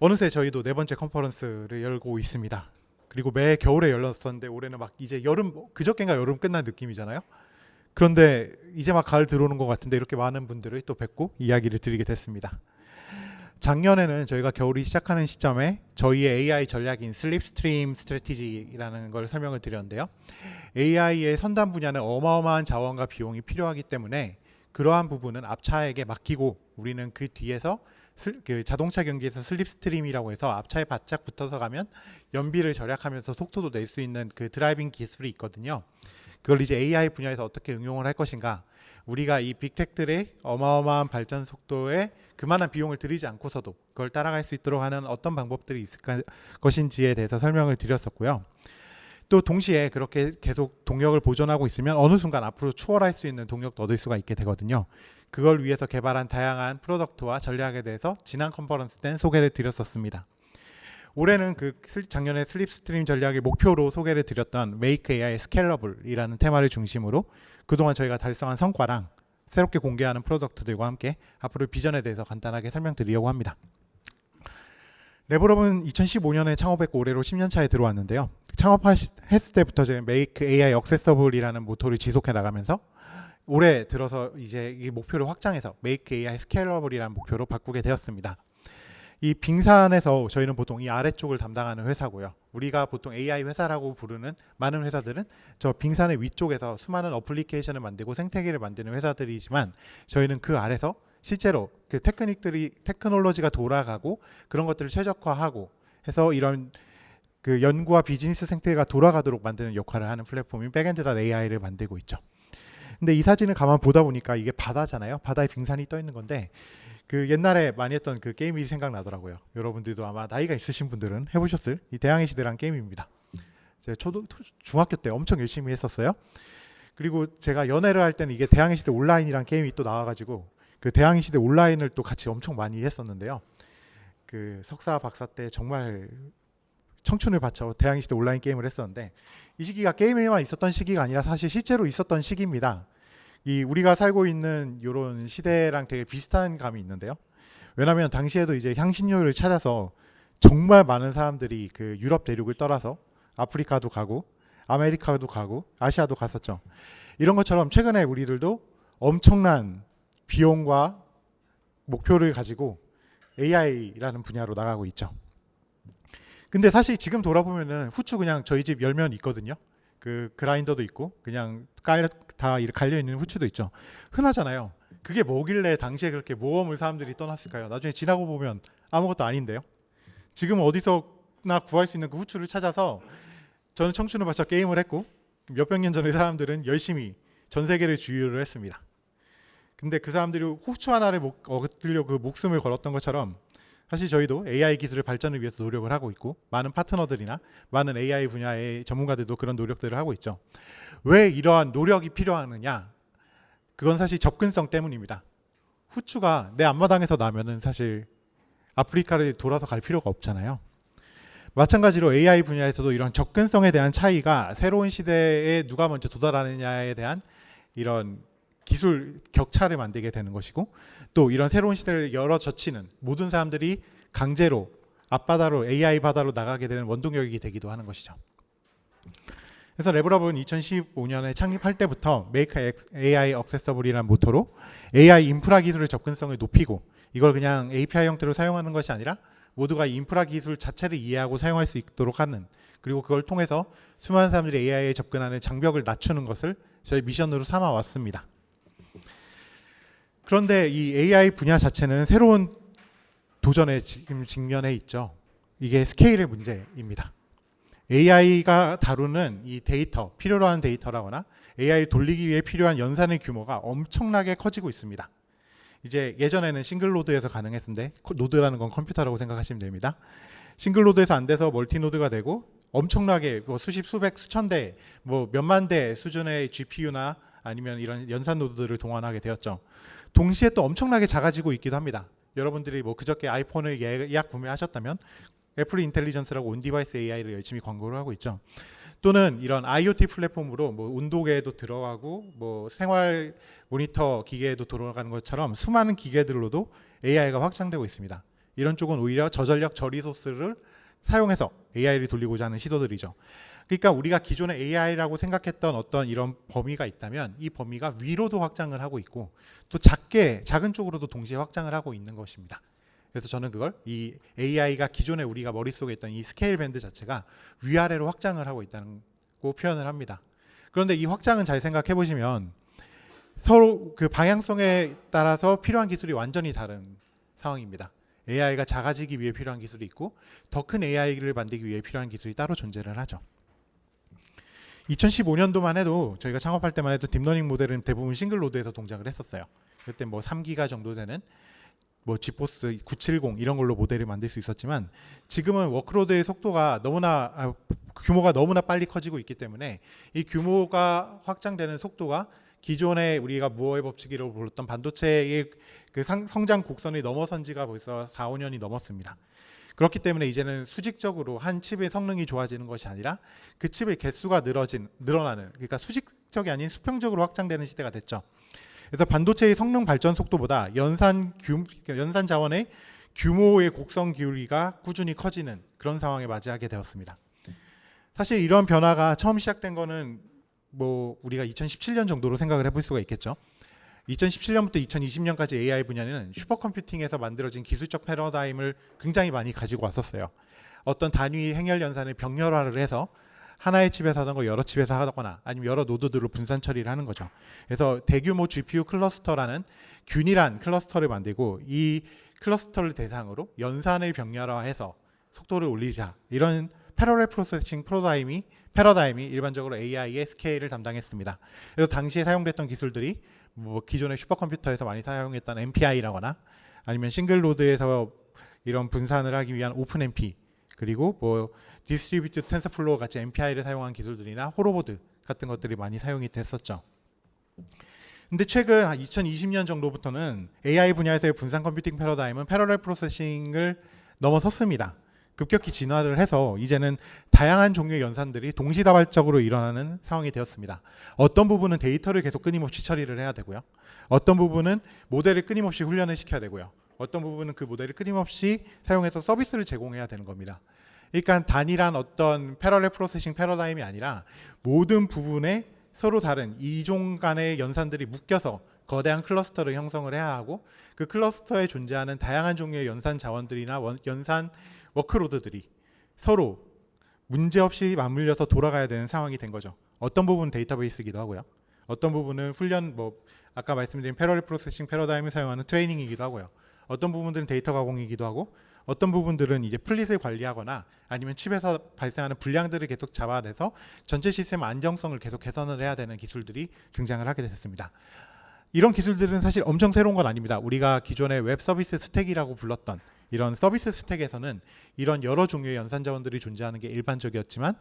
어느새 저희도 네 번째 컨퍼런스를 열고 있습니다. 그리고 매 겨울에 열렸었는데 올해는 막 이제 여름, 그저께인가 여름 끝난 느낌이잖아요. 그런데 이제 막 가을 들어오는 것 같은데 이렇게 많은 분들을 또 뵙고 이야기를 드리게 됐습니다. 작년에는 저희가 겨울이 시작하는 시점에 저희의 AI 전략인 슬립스트림 스트래티지라는 걸 설명을 드렸는데요. AI의 선단 분야는 어마어마한 자원과 비용이 필요하기 때문에 그러한 부분은 앞차에게 맡기고 우리는 그 뒤에서 그 자동차 경기에서 슬립스트림이라고 해서 앞차에 바짝 붙어서 가면 연비를 절약하면서 속도도 낼 수 있는 그 드라이빙 기술이 있거든요. 그걸 이제 AI 분야에서 어떻게 응용을 할 것인가, 우리가 이 빅텍들의 어마어마한 발전 속도에 그만한 비용을 들이지 않고서도 그걸 따라갈 수 있도록 하는 어떤 방법들이 있을 것인지에 대해서 설명을 드렸었고요. 또 동시에 그렇게 계속 동력을 보존하고 있으면 어느 순간 앞으로 추월할 수 있는 동력도 얻을 수가 있게 되거든요. 그걸 위해서 개발한 다양한 프로덕트와 전략에 대해서 지난 컨퍼런스 때 소개를 드렸었습니다. 올해는 그 작년에 슬립스트림 전략의 목표로 소개를 드렸던 Make AI Scalable이라는 테마를 중심으로 그동안 저희가 달성한 성과랑 새롭게 공개하는 프로덕트들과 함께 앞으로 비전에 대해서 간단하게 설명드리려고 합니다. 레벨업은 2015년에 창업했고 올해로 10년 차에 들어왔는데요. 창업했을 때부터 저희 Make AI Accessible이라는 모토를 지속해 나가면서 올해 들어서 이제 이 목표를 확장해서 Make AI Scalable이라는 목표로 바꾸게 되었습니다. 이 빙산에서 저희는 보통 이 아래쪽을 담당하는 회사고요. 우리가 보통 AI 회사라고 부르는 많은 회사들은 저 빙산의 위쪽에서 수많은 어플리케이션을 만들고 생태계를 만드는 회사들이지만 저희는 그 아래서 실제로 그 테크놀로지가 돌아가고 그런 것들을 최적화하고 해서 이런 그 연구와 비즈니스 생태계가 돌아가도록 만드는 역할을 하는 플랫폼인 백엔드.ai를 만들고 있죠. 근데 이 사진을 가만 보다 보니까 이게 바다잖아요. 바다에 빙산이 떠 있는 건데 그 옛날에 많이 했던 그 게임이 생각나더라고요. 여러분들도 아마 나이가 있으신 분들은 해보셨을 이 대항해 시대란 게임입니다. 제가 중학교 때 엄청 열심히 했었어요. 그리고 제가 연애를 할 때는 이게 대항해 시대 온라인이란 게임이 또 나와가지고 그 대항해 시대 온라인을 또 같이 엄청 많이 했었는데요. 그 석사 박사 때 정말 청춘을 바쳐 대항해 시대 온라인 게임을 했었는데 이 시기가 게임에만 있었던 시기가 아니라 사실 실제로 있었던 시기입니다. 이 우리가 살고 있는 이런 시대랑 되게 비슷한 감이 있는데요. 왜냐하면 당시에도 이제 향신료를 찾아서 정말 많은 사람들이 그 유럽 대륙을 떠나서 아프리카도 가고 아메리카도 가고 아시아도 갔었죠. 이런 것처럼 최근에 우리들도 엄청난 비용과 목표를 가지고 AI라는 분야로 나가고 있죠. 근데 사실 지금 돌아보면은 후추 그냥 저희 집 열면 있거든요. 그 그라인더도 있고 그냥 다 이렇게 갈려 있는 후추도 있죠. 흔하잖아요. 그게 뭐길래 당시에 그렇게 모험을 사람들이 떠났을까요? 나중에 지나고 보면 아무것도 아닌데요. 지금 어디서나 구할 수 있는 그 후추를 찾아서 저는 청춘을 바쳐 게임을 했고 몇백 년 전의 사람들은 열심히 전 세계를 주유를 했습니다. 근데 그 사람들이 후추 하나를 얻으려고 그 목숨을 걸었던 것처럼 사실 저희도 AI 기술의 발전을 위해서 노력을 하고 있고 많은 파트너들이나 많은 AI 분야의 전문가들도 그런 노력들을 하고 있죠. 왜 이러한 노력이 필요하느냐? 그건 사실 접근성 때문입니다. 후추가 내 앞마당에서 나면은 사실 아프리카를 돌아서 갈 필요가 없잖아요. 마찬가지로 AI 분야에서도 이런 접근성에 대한 차이가 새로운 시대에 누가 먼저 도달하느냐에 대한 이런 기술 격차를 만들게 되는 것이고 또 이런 새로운 시대를 열어젖히는 모든 사람들이 강제로 앞바다로 AI 바다로 나가게 되는 원동력이 되기도 하는 것이죠. 그래서 레벨업은 2015년에 창립할 때부터 Make AI Accessible이라는 모토로 AI 인프라 기술의 접근성을 높이고 이걸 그냥 API 형태로 사용하는 것이 아니라 모두가 이 인프라 기술 자체를 이해하고 사용할 수 있도록 하는 그리고 그걸 통해서 수많은 사람들이 AI에 접근하는 장벽을 낮추는 것을 저희 미션으로 삼아 왔습니다. 그런데 이 AI 분야 자체는 새로운 도전에 지금 직면해 있죠. 이게 스케일의 문제입니다. AI가 다루는 이 데이터, 필요로 하는 데이터라거나 AI 돌리기 위해 필요한 연산의 규모가 엄청나게 커지고 있습니다. 이제 예전에는 싱글 노드에서 가능했는데 노드라는 건 컴퓨터라고 생각하시면 됩니다. 싱글 노드에서 안 돼서 멀티 노드가 되고 엄청나게 뭐 수십, 수백, 수천 대, 뭐 몇만 대 수준의 GPU나 아니면 이런 연산 노드들을 동원하게 되었죠. 동시에 또 엄청나게 작아지고 있기도 합니다. 여러분들이 뭐 그저께 아이폰을 예약 구매하셨다면 애플 인텔리전스라고 온디바이스 AI를 열심히 광고를 하고 있죠. 또는 이런 IoT 플랫폼으로 뭐 온도계에도 들어가고 뭐 생활 모니터 기계에도 들어가는 것처럼 수많은 기계들로도 AI가 확장되고 있습니다. 이런 쪽은 오히려 저전력 저리소스를 사용해서 AI를 돌리고자 하는 시도들이죠. 그러니까 우리가 기존의 AI라고 생각했던 어떤 이런 범위가 있다면 이 범위가 위로도 확장을 하고 있고 또 작은 쪽으로도 동시에 확장을 하고 있는 것입니다. 그래서 저는 그걸 이 AI가 기존에 우리가 머릿속에 있던 이 스케일 밴드 자체가 위아래로 확장을 하고 있다고 표현을 합니다. 그런데 이 확장은 잘 생각해 보시면 서로 그 방향성에 따라서 필요한 기술이 완전히 다른 상황입니다. AI가 작아지기 위해 필요한 기술이 있고 더 큰 AI를 만들기 위해 필요한 기술이 따로 존재를 하죠. 2015년도만 해도 저희가 창업할 때만 해도 딥러닝 모델은 대부분 싱글 노드에서 동작을 했었어요. 그때 뭐 3기가 정도 되는 뭐 지포스 970 이런 걸로 모델을 만들 수 있었지만 지금은 워크로드의 속도가 규모가 너무나 빨리 커지고 있기 때문에 이 규모가 확장되는 속도가 기존에 우리가 무어의 법칙이라고 불렀던 반도체의 그 성장 곡선이 넘어선 지가 벌써 4, 5년이 넘었습니다. 그렇기 때문에 이제는 수직적으로 한 칩의 성능이 좋아지는 것이 아니라 그 칩의 개수가 늘어나는, 그러니까 수직적이 아닌 수평적으로 확장되는 시대가 됐죠. 그래서 반도체의 성능 발전 속도보다 연산 자원의 규모의 곡선 기울기가 꾸준히 커지는 그런 상황에 맞이하게 되었습니다. 사실 이런 변화가 처음 시작된 거는 뭐 우리가 2017년 정도로 생각을 해볼 수가 있겠죠. 2017년부터 2020년까지 AI 분야는 슈퍼컴퓨팅에서 만들어진 기술적 패러다임을 굉장히 많이 가지고 왔었어요. 어떤 단위 행렬 연산을 병렬화를 해서 하나의 칩에서 하던 걸 여러 칩에서 하거나 아니면 여러 노드들로 분산 처리를 하는 거죠. 그래서 대규모 GPU 클러스터라는 균일한 클러스터를 만들고 이 클러스터를 대상으로 연산을 병렬화해서 속도를 올리자, 이런 패러렐 프로세싱 패러다임이 일반적으로 AI의 스케일을 담당했습니다. 그래서 당시에 사용됐던 기술들이 뭐 기존의 슈퍼컴퓨터에서 많이 사용했던 MPI라거나 아니면 싱글 노드에서 이런 분산을 하기 위한 오픈MP, 그리고 뭐 디스트리뷰티드 텐서플로어 같이 MPI를 사용한 기술들이나 호로보드 같은 것들이 많이 사용이 됐었죠. 근데 최근 2020년 정도부터는 AI 분야에서의 분산 컴퓨팅 패러다임은 패러렐 프로세싱을 넘어섰습니다. 급격히 진화를 해서 이제는 다양한 종류의 연산들이 동시다발적으로 일어나는 상황이 되었습니다. 어떤 부분은 데이터를 계속 끊임없이 처리를 해야 되고요. 어떤 부분은 모델을 끊임없이 훈련을 시켜야 되고요. 어떤 부분은 그 모델을 끊임없이 사용해서 서비스를 제공해야 되는 겁니다. 그러니까 단일한 어떤 패러렐 프로세싱 패러다임이 아니라 모든 부분에 서로 다른 이종 간의 연산들이 묶여서 거대한 클러스터를 형성을 해야 하고 그 클러스터에 존재하는 다양한 종류의 연산 자원들이나 연산 워크로드들이 서로 문제없이 맞물려서 돌아가야 되는 상황이 된 거죠. 어떤 부분은 데이터베이스이기도 하고요. 어떤 부분은 아까 말씀드린 패러렐 프로세싱 패러다임을 사용하는 트레이닝이기도 하고요. 어떤 부분들은 데이터 가공이기도 하고 어떤 부분들은 이제 플릿을 관리하거나 아니면 칩에서 발생하는 불량들을 계속 잡아내서 전체 시스템 안정성을 계속 개선을 해야 되는 기술들이 등장을 하게 됐습니다. 이런 기술들은 사실 엄청 새로운 건 아닙니다. 우리가 기존의 웹 서비스 스택이라고 불렀던 이런 서비스 스택에서는 이런 여러 종류의 연산 자원들이 존재하는 게 일반적이었지만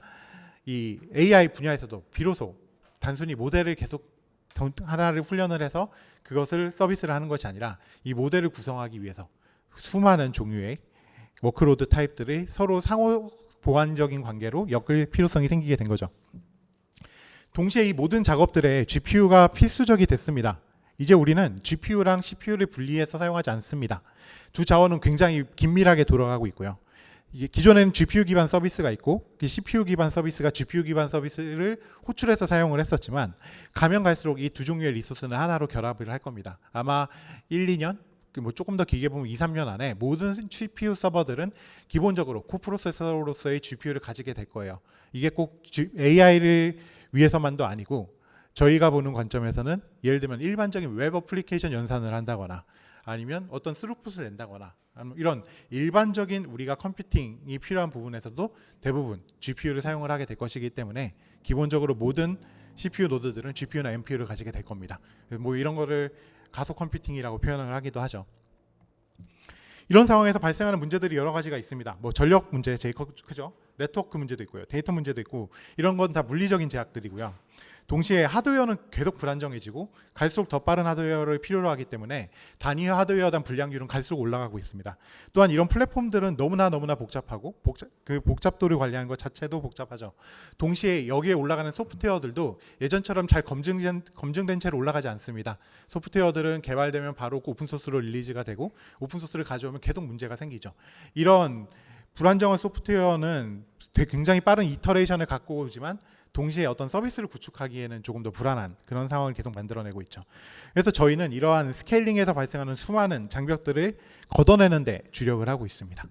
이 AI 분야에서도 비로소 단순히 모델을 계속 하나를 훈련을 해서 그것을 서비스를 하는 것이 아니라 이 모델을 구성하기 위해서 수많은 종류의 워크로드 타입들이 서로 상호 보완적인 관계로 엮을 필요성이 생기게 된 거죠. 동시에 이 모든 작업들에 GPU가 필수적이 됐습니다. 이제 우리는 GPU랑 CPU를 분리해서 사용하지 않습니다. 두 자원은 굉장히 긴밀하게 돌아가고 있고요. 이게 기존에는 GPU 기반 서비스가 있고 CPU 기반 서비스가 GPU 기반 서비스를 호출해서 사용을 했었지만 가면 갈수록 이 두 종류의 리소스는 하나로 결합을 할 겁니다. 아마 1, 2년, 뭐 조금 더 길게 보면 2, 3년 안에 모든 CPU 서버들은 기본적으로 코프로세서로서의 GPU를 가지게 될 거예요. 이게 꼭 AI를 위해서만도 아니고 저희가 보는 관점에서는 예를 들면 일반적인 웹 어플리케이션 연산을 한다거나 아니면 어떤 스루풋을 낸다거나 이런 일반적인 우리가 컴퓨팅이 필요한 부분에서도 대부분 GPU를 사용을 하게 될 것이기 때문에 기본적으로 모든 CPU 노드들은 GPU나 NPU를 가지게 될 겁니다. 뭐 이런 거를 가속 컴퓨팅이라고 표현을 하기도 하죠. 이런 상황에서 발생하는 문제들이 여러 가지가 있습니다. 뭐 전력 문제 제일 크죠. 네트워크 문제도 있고요. 데이터 문제도 있고 이런 건 다 물리적인 제약들이고요. 동시에 하드웨어는 계속 불안정해지고 갈수록 더 빠른 하드웨어를 필요로 하기 때문에 단위 하드웨어당 불량률은 갈수록 올라가고 있습니다. 또한 이런 플랫폼들은 너무나 복잡하고 그 복잡도를 관리하는 것 자체도 복잡하죠. 동시에 여기에 올라가는 소프트웨어들도 예전처럼 잘 검증된 채로 올라가지 않습니다. 소프트웨어들은 개발되면 바로 오픈소스로 릴리즈가 되고 오픈소스를 가져오면 계속 문제가 생기죠. 이런 불안정한 소프트웨어는 굉장히 빠른 이터레이션을 갖고 오지만 동시에 어떤 서비스를 구축하기에는 조금 더 불안한 그런 상황을 계속 만들어내고 있죠. 그래서 저희는 이러한 스케일링에서 발생하는 수많은 장벽들을 걷어내는 데 주력을 하고 있습니다.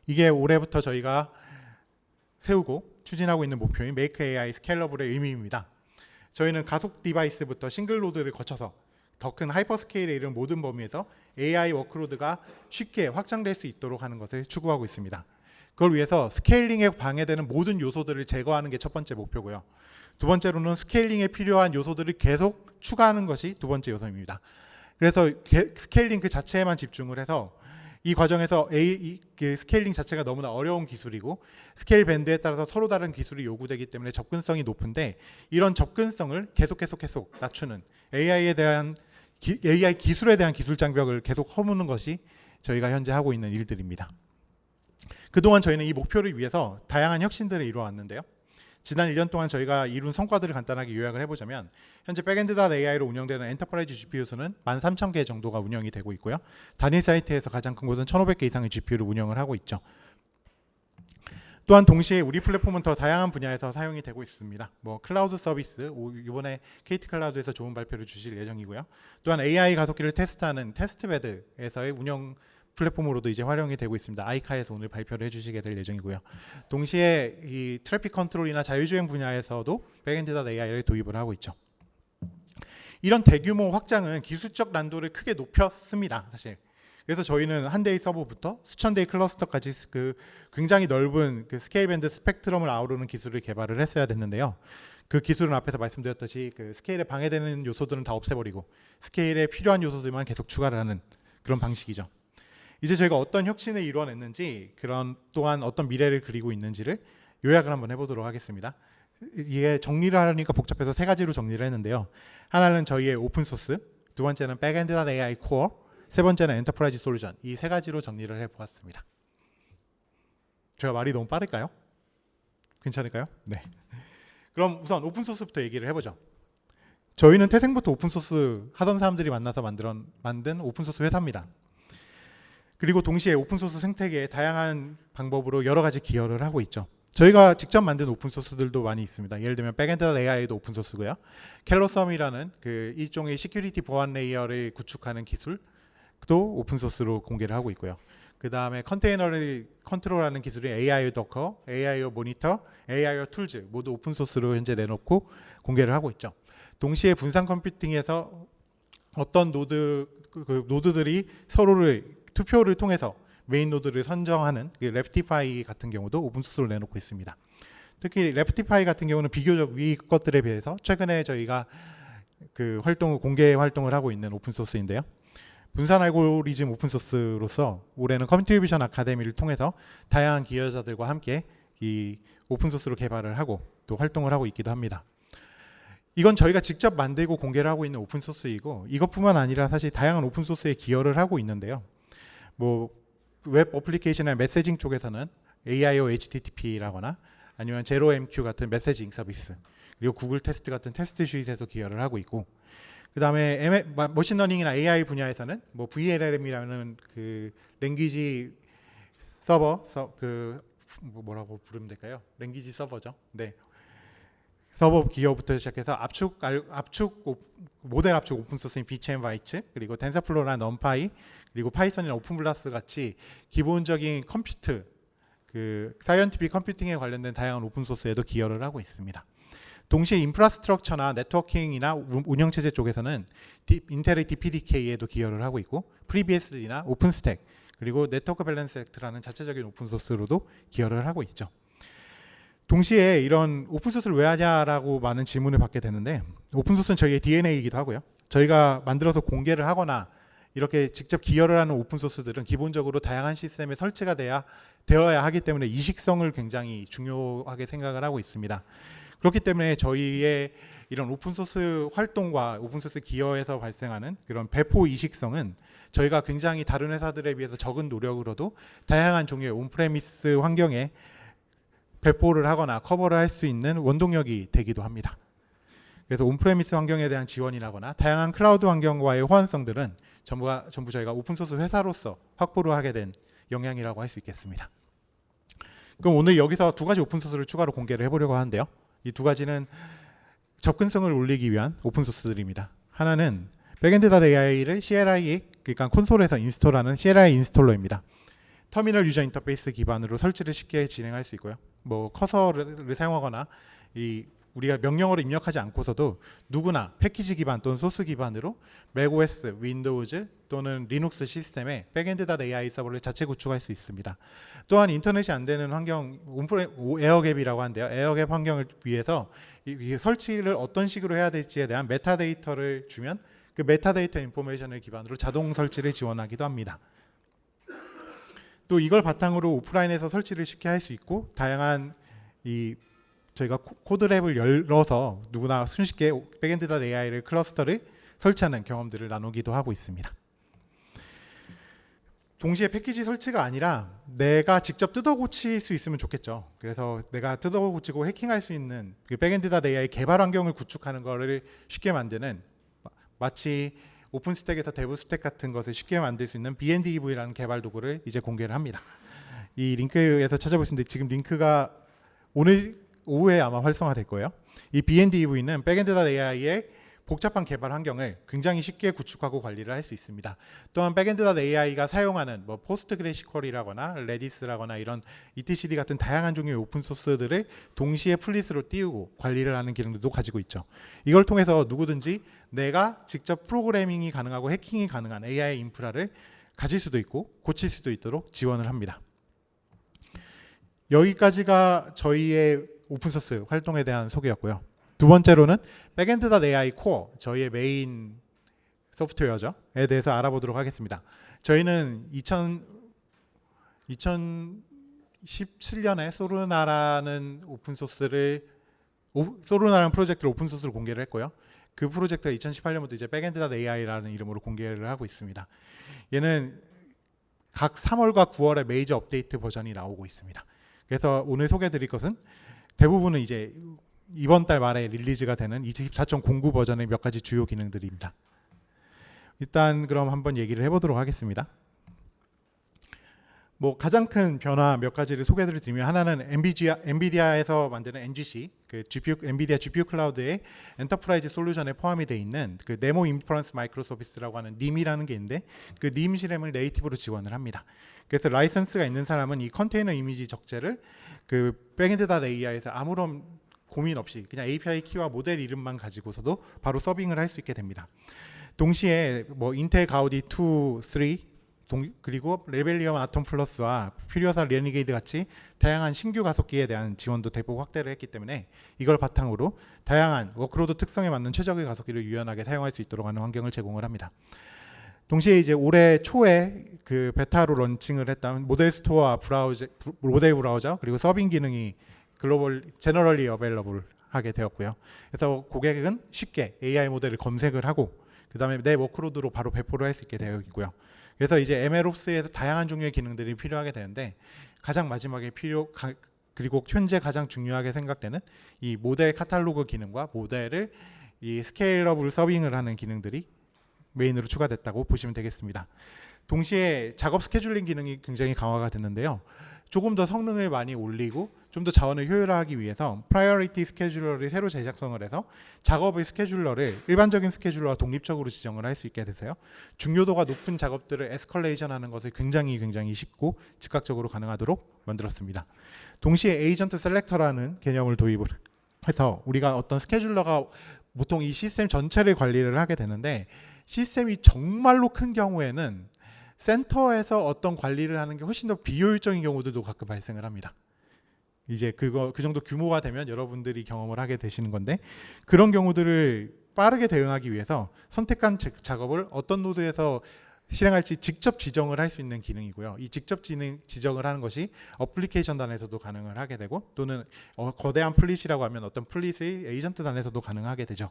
이게 올해부터 저희가 세우고 추진하고 있는 목표인 Make AI 스케일러블의 의미입니다. 저희는 가속 디바이스부터 싱글 노드를 거쳐서 더 큰 하이퍼스케일에 이른 모든 범위에서 AI 워크로드가 쉽게 확장될 수 있도록 하는 것을 추구하고 있습니다. 그걸 위해서 스케일링에 방해되는 모든 요소들을 제거하는 게 첫 번째 목표고요. 두 번째로는 스케일링에 필요한 요소들을 계속 추가하는 것이 두 번째 요소입니다. 그래서 스케일링 그 자체에만 집중을 해서 이 과정에서 스케일링 자체가 너무나 어려운 기술이고 스케일 밴드에 따라서 서로 다른 기술이 요구되기 때문에 접근성이 높은데 이런 접근성을 계속 낮추는 AI 기술에 대한 기술 장벽을 계속 허무는 것이 저희가 현재 하고 있는 일들입니다. 그동안 저희는 이 목표를 위해서 다양한 혁신들을 이루어왔는데요. 지난 1년 동안 저희가 이룬 성과들을 간단하게 요약을 해보자면 현재 백엔드.ai로 운영되는 엔터프라이즈 GPU 수는 13,000개 정도가 운영이 되고 있고요. 단일 사이트에서 가장 큰 곳은 1,500개 이상의 GPU를 운영을 하고 있죠. 또한 동시에 우리 플랫폼은 더 다양한 분야에서 사용이 되고 있습니다. 클라우드 서비스, 이번에 KT 클라우드에서 좋은 발표를 주실 예정이고요. 또한 AI 가속기를 테스트하는 테스트베드에서의 운영 플랫폼으로도 이제 활용이 되고 있습니다. 아이카에서 오늘 발표를 해주시게 될 예정이고요. 동시에 이 트래픽 컨트롤이나 자율주행 분야에서도 백엔드.ai를 도입을 하고 있죠. 이런 대규모 확장은 기술적 난도를 크게 높였습니다. 사실. 그래서 저희는 한 대의 서버부터 수천 대의 클러스터까지 그 굉장히 넓은 그 스케일 밴드 스펙트럼을 아우르는 기술을 개발을 했어야 됐는데요. 그 기술은 앞에서 말씀드렸듯이 그 스케일에 방해되는 요소들은 다 없애버리고 스케일에 필요한 요소들만 계속 추가를 하는 그런 방식이죠. 이제 저희가 어떤 혁신을 이루어냈는지 그런 또한 어떤 미래를 그리고 있는지를 요약을 한번 해보도록 하겠습니다. 이게 정리를 하려니까 복잡해서 세 가지로 정리를 했는데요. 하나는 저희의 오픈소스, 두 번째는 백엔드.ai 코어, 세 번째는 엔터프라이즈 솔루션. 이 세 가지로 정리를 해보았습니다. 제가 말이 너무 빠를까요? 괜찮을까요? 네. 그럼 우선 오픈소스부터 얘기를 해보죠. 저희는 태생부터 오픈소스 하던 사람들이 만나서 만든 오픈소스 회사입니다. 그리고 동시에 오픈소스 생태계에 다양한 방법으로 여러 가지 기여를 하고 있죠. 저희가 직접 만든 오픈소스들도 많이 있습니다. 예를 들면 백엔드.ai도 오픈소스고요. 켈러썸이라는 그 일종의 시큐리티 보안 레이어를 구축하는 기술도 오픈소스로 공개를 하고 있고요. 그 다음에 컨테이너를 컨트롤하는 기술이 AIO 도커, AIO 모니터, AIO 툴즈 모두 오픈소스로 현재 내놓고 공개를 하고 있죠. 동시에 분산 컴퓨팅에서 어떤 노드들이 서로를 투표를 통해서 메인 노드를 선정하는 랩티파이 같은 경우도 오픈소스로 내놓고 있습니다. 특히 랩티파이 같은 경우는 비교적 위 것들에 비해서 최근에 저희가 그 공개 활동을 하고 있는 오픈소스인데요. 분산 알고리즘 오픈소스로서 올해는 컨트리뷰션 아카데미를 통해서 다양한 기여자들과 함께 이 오픈소스로 개발을 하고 또 활동을 하고 있기도 합니다. 이건 저희가 직접 만들고 공개를 하고 있는 오픈소스이고 이것뿐만 아니라 사실 다양한 오픈소스에 기여를 하고 있는데요. 웹 어플리케이션이나 메시징 쪽에서는 AIO HTTP라거나 아니면 제로MQ 같은 메시징 서비스 그리고 구글 테스트 같은 테스트 슈잇에서 기여를 하고 있고 그 다음에 머신러닝이나 AI 분야에서는 VLLM이라는 그 랭귀지 서버 뭐라고 부르면 될까요? 랭귀지 서버죠. 네. 서버 기어부터 시작해서 모델 압축 오픈소스인 비치앤바이츠 그리고 텐서플로우나 넘파이 그리고 파이썬이나 오픈블라스 같이 기본적인 컴퓨트 사이언티픽 컴퓨팅에 관련된 다양한 오픈소스에도 기여를 하고 있습니다. 동시에 인프라스트럭처나 네트워킹이나 운영체제 쪽에서는 인텔의 DPDK에도 기여를 하고 있고 FreeBSD나 오픈스택 그리고 네트워크 밸런스 액트라는 자체적인 오픈소스로도 기여를 하고 있죠. 동시에 이런 오픈소스를 왜 하냐라고 많은 질문을 받게 되는데 오픈소스는 저희의 DNA이기도 하고요. 저희가 만들어서 공개를 하거나 이렇게 직접 기여를 하는 오픈소스들은 기본적으로 다양한 시스템에 설치가 되어야 하기 때문에 이식성을 굉장히 중요하게 생각을 하고 있습니다. 그렇기 때문에 저희의 이런 오픈소스 활동과 오픈소스 기여에서 발생하는 그런 배포 이식성은 저희가 굉장히 다른 회사들에 비해서 적은 노력으로도 다양한 종류의 온프레미스 환경에 배포를 하거나 커버를 할 수 있는 원동력이 되기도 합니다. 그래서 온프레미스 환경에 대한 지원이라거나 다양한 클라우드 환경과의 호환성들은 전부 저희가 오픈소스 회사로서 확보를 하게 된 영향이라고 할 수 있겠습니다. 그럼 오늘 여기서 두 가지 오픈소스를 추가로 공개를 해보려고 하는데요. 이 두 가지는 접근성을 올리기 위한 오픈소스들입니다. 하나는 백엔드.ai를 CLI, 그러니까 콘솔에서 인스톨하는 CLI 인스톨러입니다. 터미널 유저 인터페이스 기반으로 설치를 쉽게 진행할 수 있고요. 뭐 커서를 사용하거나 우리가 명령어를 입력하지 않고서도 누구나 패키지 기반 또는 소스 기반으로 macOS, 윈도우즈 또는 리눅스 시스템에 백엔드.ai 서버를 자체 구축할 수 있습니다. 또한 인터넷이 안 되는 환경, 에어갭이라고 하는데요. 에어갭 환경을 위해서 이 설치를 어떤 식으로 해야 될지에 대한 메타데이터를 주면 그 메타데이터 인포메이션을 기반으로 자동 설치를 지원하기도 합니다. 또 이걸 바탕으로 오프라인에서 설치를 쉽게 할 수 있고 다양한 저희가 코드랩을 열어서 누구나 손쉽게 백엔드.ai를 클러스터를 설치하는 경험들을 나누기도 하고 있습니다. 동시에 패키지 설치가 아니라 내가 직접 뜯어 고칠 수 있으면 좋겠죠. 그래서 내가 뜯어 고치고 해킹할 수 있는 그 백엔드.ai 개발 환경을 구축하는 것을 쉽게 만드는, 마치 오픈스택에서 데브스택 같은 것을 쉽게 만들 수 있는 BNDEV라는 개발 도구를 이제 공개를 합니다. 이 링크에서 찾아볼 수 있는데 지금 링크가 오늘 오후에 아마 활성화될 거예요. 이 BNDEV는 백엔드.ai의 복잡한 개발 환경을 굉장히 쉽게 구축하고 관리를 할 수 있습니다. 또한 백엔드.ai가 사용하는 뭐 포스트그레시퀄이라거나 레디스라거나 이런 etcd 같은 다양한 종류의 오픈 소스들을 동시에 플릿으로 띄우고 관리를 하는 기능도 가지고 있죠. 이걸 통해서 누구든지 내가 직접 프로그래밍이 가능하고 해킹이 가능한 AI 인프라를 가질 수도 있고 고칠 수도 있도록 지원을 합니다. 여기까지가 저희의 오픈소스 활동에 대한 소개였고요. 두 번째로는 백엔드.ai 코어, 저희의 메인 소프트웨어에 대해서 알아보도록 하겠습니다. 저희는 2017년에 소르나라는 프로젝트를 오픈소스로 공개를 했고요. 그 프로젝트가 2018년부터 이제 백엔드.ai라는 이름으로 공개를 하고 있습니다. 얘는 각 3월과 9월에 메이저 업데이트 버전이 나오고 있습니다. 그래서 오늘 소개해드릴 것은 대부분은 이제 이번 달 말에 릴리즈가 되는 24.09 버전의 몇 가지 주요 기능들입니다. 일단 그럼 한번 얘기를 해보도록 하겠습니다. 뭐 가장 큰 변화 몇 가지를 소개를 드리면, 하나는 엔비디아에서 만드는 NGC, 그 엔비디아 GPU 클라우드의 엔터프라이즈 솔루션에 포함이 되어 있는 그 네모 인퍼런스 마이크로 서비스라고 하는 NIM이라는 게 있는데, 그 NIM 실행을 네이티브로 지원을 합니다. 그래서 라이선스가 있는 사람은 이 컨테이너 이미지 적재를 그 백엔드.ai에서 아무런 고민 없이 그냥 API 키와 모델 이름만 가지고서도 바로 서빙을 할 수 있게 됩니다. 동시에 뭐 인텔 가우디 2, 3 그리고 레벨리엄 아톰 플러스와 퓨리어사 레니게이드 같이 다양한 신규 가속기에 대한 지원도 대폭 확대를 했기 때문에 이걸 바탕으로 다양한 워크로드 특성에 맞는 최적의 가속기를 유연하게 사용할 수 있도록 하는 환경을 제공을 합니다. 동시에 이제 올해 초에 그 베타로 런칭을 했던 모델 스토어 모델 브라우저 그리고 서빙 기능이 글로벌 제너럴리 어베일러블 하게 되었고요. 그래서 고객은 쉽게 AI 모델을 검색을 하고 그 다음에 내 워크로드로 바로 배포를 할 수 있게 되어 있고요. 그래서 이제 MLOps에서 다양한 종류의 기능들이 필요하게 되는데, 가장 마지막에 그리고 현재 가장 중요하게 생각되는 이 모델 카탈로그 기능과 모델을 이 스케일러블 서빙을 하는 기능들이 메인으로 추가됐다고 보시면 되겠습니다. 동시에 작업 스케줄링 기능이 굉장히 강화가 됐는데요. 조금 더 성능을 많이 올리고 좀 더 자원을 효율화하기 위해서 프라이어리티 스케줄러를 새로 제작성을 해서 작업의 스케줄러를 일반적인 스케줄러와 독립적으로 지정을 할 수 있게 돼서요. 중요도가 높은 작업들을 에스컬레이션 하는 것을 굉장히 쉽고 즉각적으로 가능하도록 만들었습니다. 동시에 에이전트 셀렉터라는 개념을 도입을 해서 우리가 어떤 스케줄러가 보통 이 시스템 전체를 관리를 하게 되는데, 시스템이 정말로 큰 경우에는 센터에서 어떤 관리를 하는 게 훨씬 더 비효율적인 경우들도 가끔 발생을 합니다. 이제 그 정도 규모가 되면 여러분들이 경험을 하게 되시는 건데, 그런 경우들을 빠르게 대응하기 위해서 선택한 작업을 어떤 노드에서 실행할지 직접 지정을 할 수 있는 기능이고요. 이 직접 지정을 하는 것이 어플리케이션 단에서도 가능을 하게 되고 또는 거대한 플릿이라고 하면 어떤 플릿의 에이전트 단에서도 가능하게 되죠.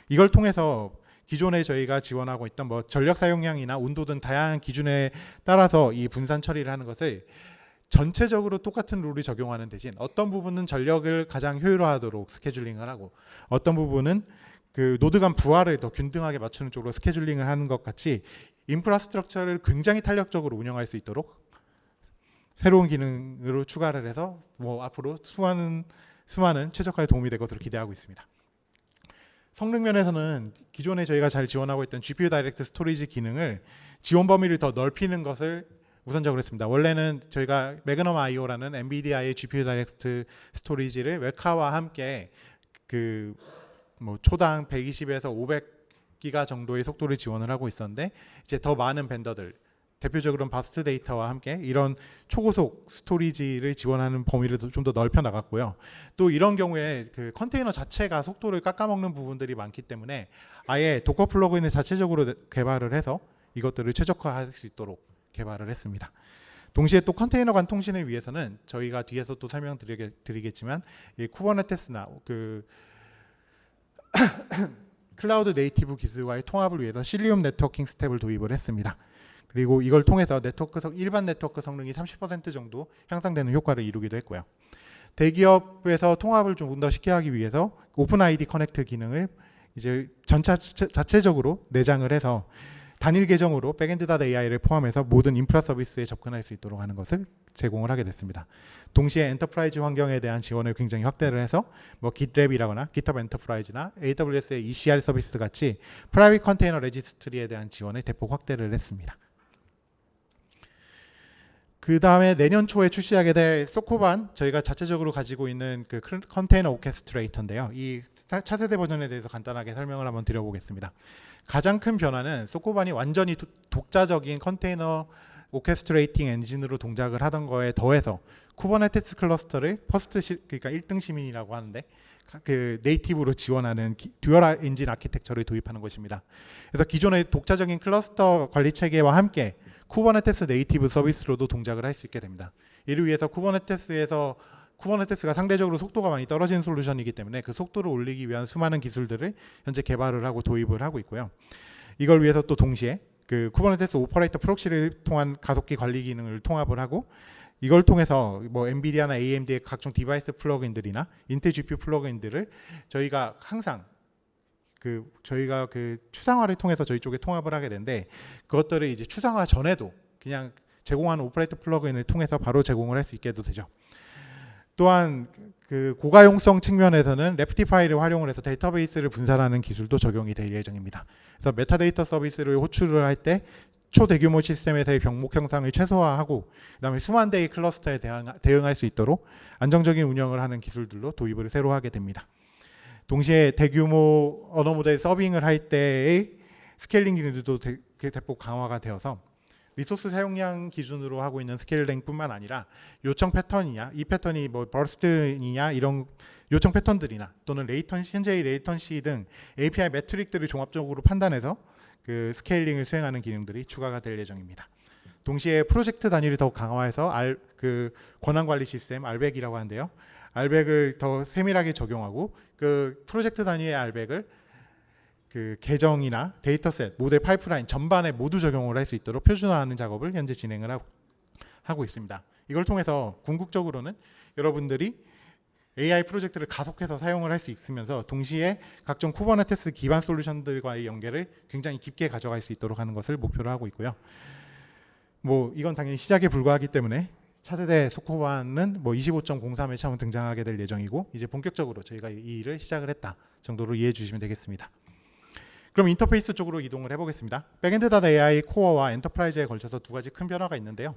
이걸 통해서 기존에 저희가 지원하고 있던 뭐 전력 사용량이나 온도 등 다양한 기준에 따라서 이 분산 처리를 하는 것을 전체적으로 똑같은 룰을 적용하는 대신 어떤 부분은 전력을 가장 효율화하도록 스케줄링을 하고 어떤 부분은 그 노드 간 부하를 더 균등하게 맞추는 쪽으로 스케줄링을 하는 것 같이 인프라스트럭처를 굉장히 탄력적으로 운영할 수 있도록 새로운 기능으로 추가를 해서 뭐 앞으로 수많은 최적화에 도움이 될 것으로 기대하고 있습니다. 성능 면에서는 기존에 저희가 잘 지원하고 있던 GPU 다이렉트 스토리지 기능을 지원 범위를 더 넓히는 것을 우선적으로 했습니다. 원래는 저희가 매그넘 IO라는 엔비디아의 GPU 다이렉트 스토리지를 웨카와 함께 그 뭐 초당 120에서 500기가 정도의 속도를 지원을 하고 있었는데 이제 더 많은 벤더들 대표적으로는 바스트 데이터와 함께 이런 초고속 스토리지를 지원하는 범위를 좀 더 넓혀 나갔고요. 또 이런 경우에 그 컨테이너 자체가 속도를 깎아먹는 부분들이 많기 때문에 아예 도커 플러그인을 자체적으로 개발을 해서 이것들을 최적화할 수 있도록 개발을 했습니다. 동시에 또 컨테이너 간 통신을 위해서는 저희가 뒤에서 또 설명드리겠지만 이 쿠버네티스나 그 클라우드 네이티브 기술과의 통합을 위해서 실리움 네트워킹 스텝을 도입을 했습니다. 그리고 이걸 통해서 일반 네트워크 성능이 30% 정도 향상되는 효과를 이루기도 했고요. 대기업에서 통합을 좀 더 쉽게 하기 위해서 오픈 아이디 커넥트 기능을 이제 자체적으로 내장을 해서 단일 계정으로 백엔드.ai를 포함해서 모든 인프라 서비스에 접근할 수 있도록 하는 것을 제공을 하게 됐습니다. 동시에 엔터프라이즈 환경에 대한 지원을 굉장히 확대를 해서 뭐 GitLab이라거나 GitHub 엔터프라이즈나 AWS의 ECR 서비스 같이 프라이빗 컨테이너 레지스트리에 대한 지원을 대폭 확대를 했습니다. 그 다음에 내년 초에 출시하게 될 소코반 저희가 자체적으로 가지고 있는 그 컨테이너 오케스트레이터인데요. 이 차세대 버전에 대해서 간단하게 설명을 한번 드려보겠습니다. 가장 큰 변화는 소코반이 완전히 독자적인 컨테이너 오케스트레이팅 엔진으로 동작을 하던 거에 더해서 쿠버네티스 클러스터를 그러니까 1등 시민이라고 하는데 그 네이티브로 지원하는 듀얼 엔진 아키텍처를 도입하는 것입니다. 그래서 기존의 독자적인 클러스터 관리 체계와 함께 쿠버네티스 네이티브 서비스로도 동작을 할 수 있게 됩니다. 이를 위해서 쿠버네티스가 상대적으로 속도가 많이 떨어지는 솔루션이기 때문에 그 속도를 올리기 위한 수많은 기술들을 현재 개발을 하고 도입을 하고 있고요. 이걸 위해서 또 동시에 그 쿠버네티스 오퍼레이터 프록시를 통한 가속기 관리 기능을 통합을 하고 이걸 통해서 뭐 엔비디아나 AMD의 각종 디바이스 플러그인들이나 인텔 GPU 플러그인들을 저희가 항상 저희가 그 추상화를 통해서 저희 쪽에 통합을 하게 되는데 그것들을 이제 추상화 전에도 그냥 제공하는 오퍼레이터 플러그인을 통해서 바로 제공을 할 수 있게 해도 되죠. 또한 그 고가용성 측면에서는 레프티파이를 활용을 해서 데이터베이스를 분산하는 기술도 적용이 될 예정입니다. 그래서 메타데이터 서비스를 호출을 할 때 초대규모 시스템에서의 병목 형상을 최소화하고 그다음에 수만 대의 클러스터에 대응할 수 있도록 안정적인 운영을 하는 기술들로 도입을 새로 하게 됩니다. 동시에 대규모 언어 모델 서빙을 할 때의 스케일링 기능도 대폭 강화가 되어서 리소스 사용량 기준으로 하고 있는 스케일링뿐만 아니라 요청 패턴이냐, 이 패턴이 뭐 버스트이냐 이런 요청 패턴들이나 또는 현재의 레이턴시 등 API 매트릭들을 종합적으로 판단해서 그 스케일링을 수행하는 기능들이 추가가 될 예정입니다. 동시에 프로젝트 단위를 더 강화해서 그 권한 관리 시스템 RBAC이라고 하는데요. RBAC을 더 세밀하게 적용하고 그 프로젝트 단위의 RBAC을 그 계정이나 데이터셋, 모델 파이프라인 전반에 모두 적용을 할 수 있도록 표준화하는 작업을 현재 진행을 하고 있습니다. 이걸 통해서 궁극적으로는 여러분들이 AI 프로젝트를 가속해서 사용을 할 수 있으면서 동시에 각종 쿠버네티스 기반 솔루션들과의 연계를 굉장히 깊게 가져갈 수 있도록 하는 것을 목표로 하고 있고요. 뭐 이건 당연히 시작에 불과하기 때문에 차세대 소코반은 뭐 25.03에 처음 등장하게 될 예정이고 이제 본격적으로 저희가 이 일을 시작을 했다 정도로 이해해 주시면 되겠습니다. 그럼 인터페이스 쪽으로 이동을 해보겠습니다. 백엔드.ai 코어와 엔터프라이즈에 걸쳐서 두 가지 큰 변화가 있는데요.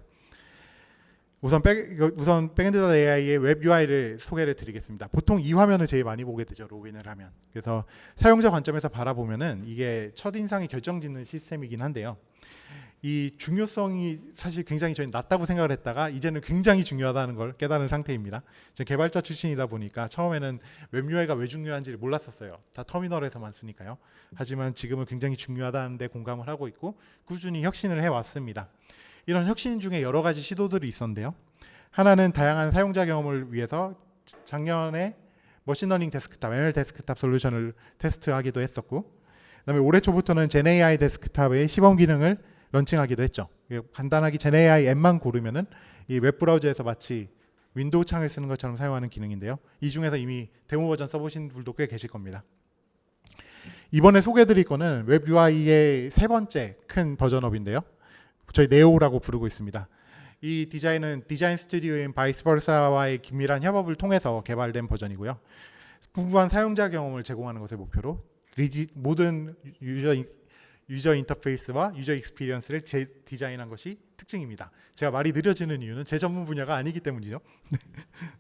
우선 백엔드.ai의 웹 UI를 소개를 드리겠습니다. 보통 이 화면을 제일 많이 보게 되죠. 로그인을 하면. 그래서 사용자 관점에서 바라보면은 이게 첫인상이 결정짓는 시스템이긴 한데요. 이 중요성이 사실 굉장히 저희는 낮다고 생각을 했다가 이제는 굉장히 중요하다는 걸 깨달은 상태입니다. 제 개발자 출신이다 보니까 처음에는 웹 UI가 왜 중요한지를 몰랐었어요. 다 터미널에서만 쓰니까요. 하지만 지금은 굉장히 중요하다는 데 공감을 하고 있고 꾸준히 혁신을 해왔습니다. 이런 혁신 중에 여러 가지 시도들이 있었는데요. 하나는 다양한 사용자 경험을 위해서 작년에 머신러닝 데스크탑, ML 데스크탑 솔루션을 테스트하기도 했었고, 그다음에 올해 초부터는 GenAI 데스크탑의 시범 기능을 런칭하기도 했죠. 간단하게 GenAI 앱만 고르면은 이 웹브라우저에서 마치 윈도우 창을 쓰는 것처럼 사용하는 기능인데요. 이 중에서 이미 데모 버전 써보신 분도 꽤 계실 겁니다. 이번에 소개해드릴 거는 웹 UI의 세 번째 큰 버전업인데요. 저희 네오라고 부르고 있습니다. 이 디자인은 디자인 스튜디오인 바이스버사와의 긴밀한 협업을 통해서 개발된 버전이고요. 풍부한 사용자 경험을 제공하는 것을 목표로 모든 유저 인터페이스와 유저 익스피리언스를 디자인한 것이 특징입니다. 제가 말이 느려지는 이유는 제 전문 분야가 아니기 때문이죠.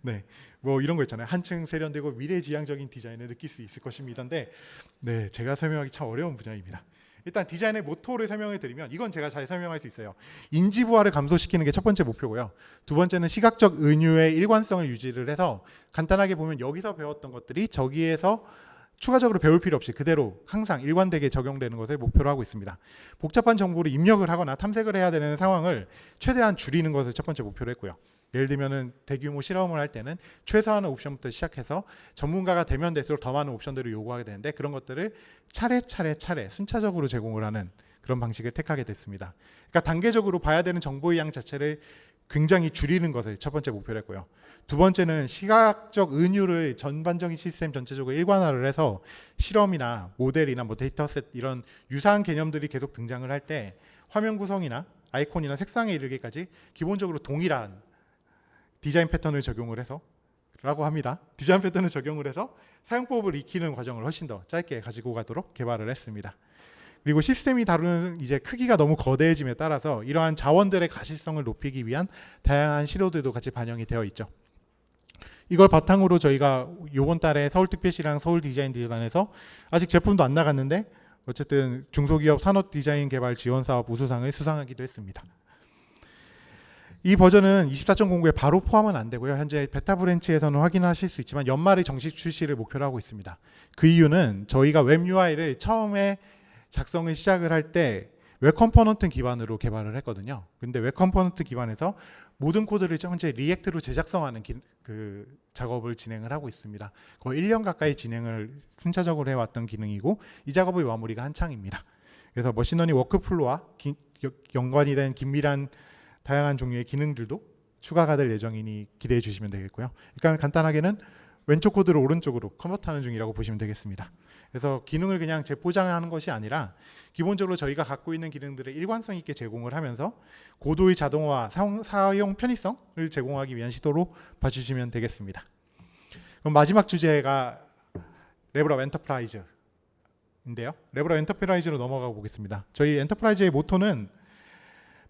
네, 뭐 이런 거 있잖아요. 한층 세련되고 미래지향적인 디자인을 느낄 수 있을 것입니다인데, 네, 제가 설명하기 참 어려운 분야입니다. 일단 디자인의 모토를 설명해 드리면 이건 제가 잘 설명할 수 있어요. 인지 부하를 감소시키는 게 첫 번째 목표고요. 두 번째는 시각적 은유의 일관성을 유지를 해서 간단하게 보면 여기서 배웠던 것들이 저기에서 추가적으로 배울 필요 없이 그대로 항상 일관되게 적용되는 것을 목표로 하고 있습니다. 복잡한 정보를 입력을 하거나 탐색을 해야 되는 상황을 최대한 줄이는 것을 첫 번째 목표로 했고요. 예를 들면 대규모 실험을 할 때는 최소한의 옵션부터 시작해서 전문가가 되면 될수록 더 많은 옵션들을 요구하게 되는데 그런 것들을 차례 순차적으로 제공을 하는 그런 방식을 택하게 됐습니다. 그러니까 단계적으로 봐야 되는 정보의 양 자체를 굉장히 줄이는 것을 첫 번째 목표로 했고요. 두 번째는 시각적 은유를 전반적인 시스템 전체적으로 일관화를 해서 실험이나 모델이나 뭐 데이터셋 이런 유사한 개념들이 계속 등장을 할 때 화면 구성이나 아이콘이나 색상에 이르기까지 기본적으로 동일한 디자인 패턴을 적용을 해서 라고 합니다. 디자인 패턴을 적용을 해서 사용법을 익히는 과정을 훨씬 더 짧게 가지고 가도록 개발을 했습니다. 그리고 시스템이 다루는 이제 크기가 너무 거대해짐에 따라서 이러한 자원들의 가시성을 높이기 위한 다양한 시도들도 같이 반영이 되어 있죠. 이걸 바탕으로 저희가 이번 달에 서울특별시랑 서울디자인디자인에서 아직 제품도 안 나갔는데 어쨌든 중소기업 산업디자인 개발 지원사업 우수상을 수상하기도 했습니다. 이 버전은 24.09에 바로 포함은 안 되고요. 현재 베타 브랜치에서는 확인하실 수 있지만 연말에 정식 출시를 목표로 하고 있습니다. 그 이유는 저희가 웹 UI를 처음에 작성을 시작을 할 때 웹 컴포넌트 기반으로 개발을 했거든요. 근데 웹 컴포넌트 기반에서 모든 코드를 현재 리액트로 재작성하는 그 작업을 진행을 하고 있습니다. 거의 1년 가까이 진행을 순차적으로 해왔던 기능이고 이 작업의 마무리가 한창입니다. 그래서 머신러닝 워크플로우와 연관이 된 긴밀한 다양한 종류의 기능들도 추가가 될 예정이니 기대해 주시면 되겠고요. 그러니까 간단하게는 왼쪽 코드를 오른쪽으로 컨버트하는 중이라고 보시면 되겠습니다. 그래서 기능을 그냥 재포장하는 것이 아니라 기본적으로 저희가 갖고 있는 기능들을 일관성 있게 제공을 하면서 고도의 자동화, 사용 편의성을 제공하기 위한 시도로 봐주시면 되겠습니다. 그럼 마지막 주제가 레벨업 엔터프라이즈인데요. 레벨업 엔터프라이즈로 넘어가 보겠습니다. 저희 엔터프라이즈의 모토는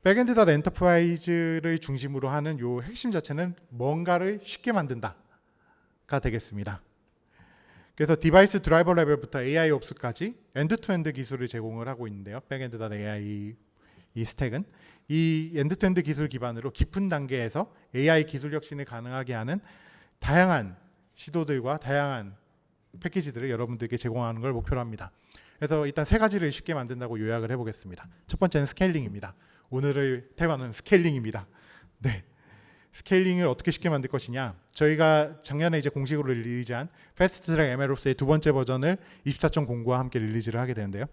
백엔드 닷 엔터프라이즈를 중심으로 하는 요 핵심 자체는 뭔가를 쉽게 만든다가 되겠습니다. 그래서 디바이스 드라이버 레벨부터 AI 옵스까지 엔드투엔드 기술을 제공을 하고 있는데요. 백엔드 닷 AI 이 스택은 이 엔드투엔드 기술 기반으로 깊은 단계에서 AI 기술 혁신을 가능하게 하는 다양한 시도들과 다양한 패키지들을 여러분들께 제공하는 걸 목표로 합니다. 그래서 일단 세 가지를 쉽게 만든다고 요약을 해보겠습니다. 첫 번째는 스케일링입니다. 오늘의 테마는 스케일링입니다. 네, 스케일링을 어떻게 쉽게 만들 것이냐. 저희가 작년에 이제 공식으로 릴리즈한 패스트트랙 MLOPS의 두 번째 버전을 24.09와 함께 릴리즈를 하게 되는데요.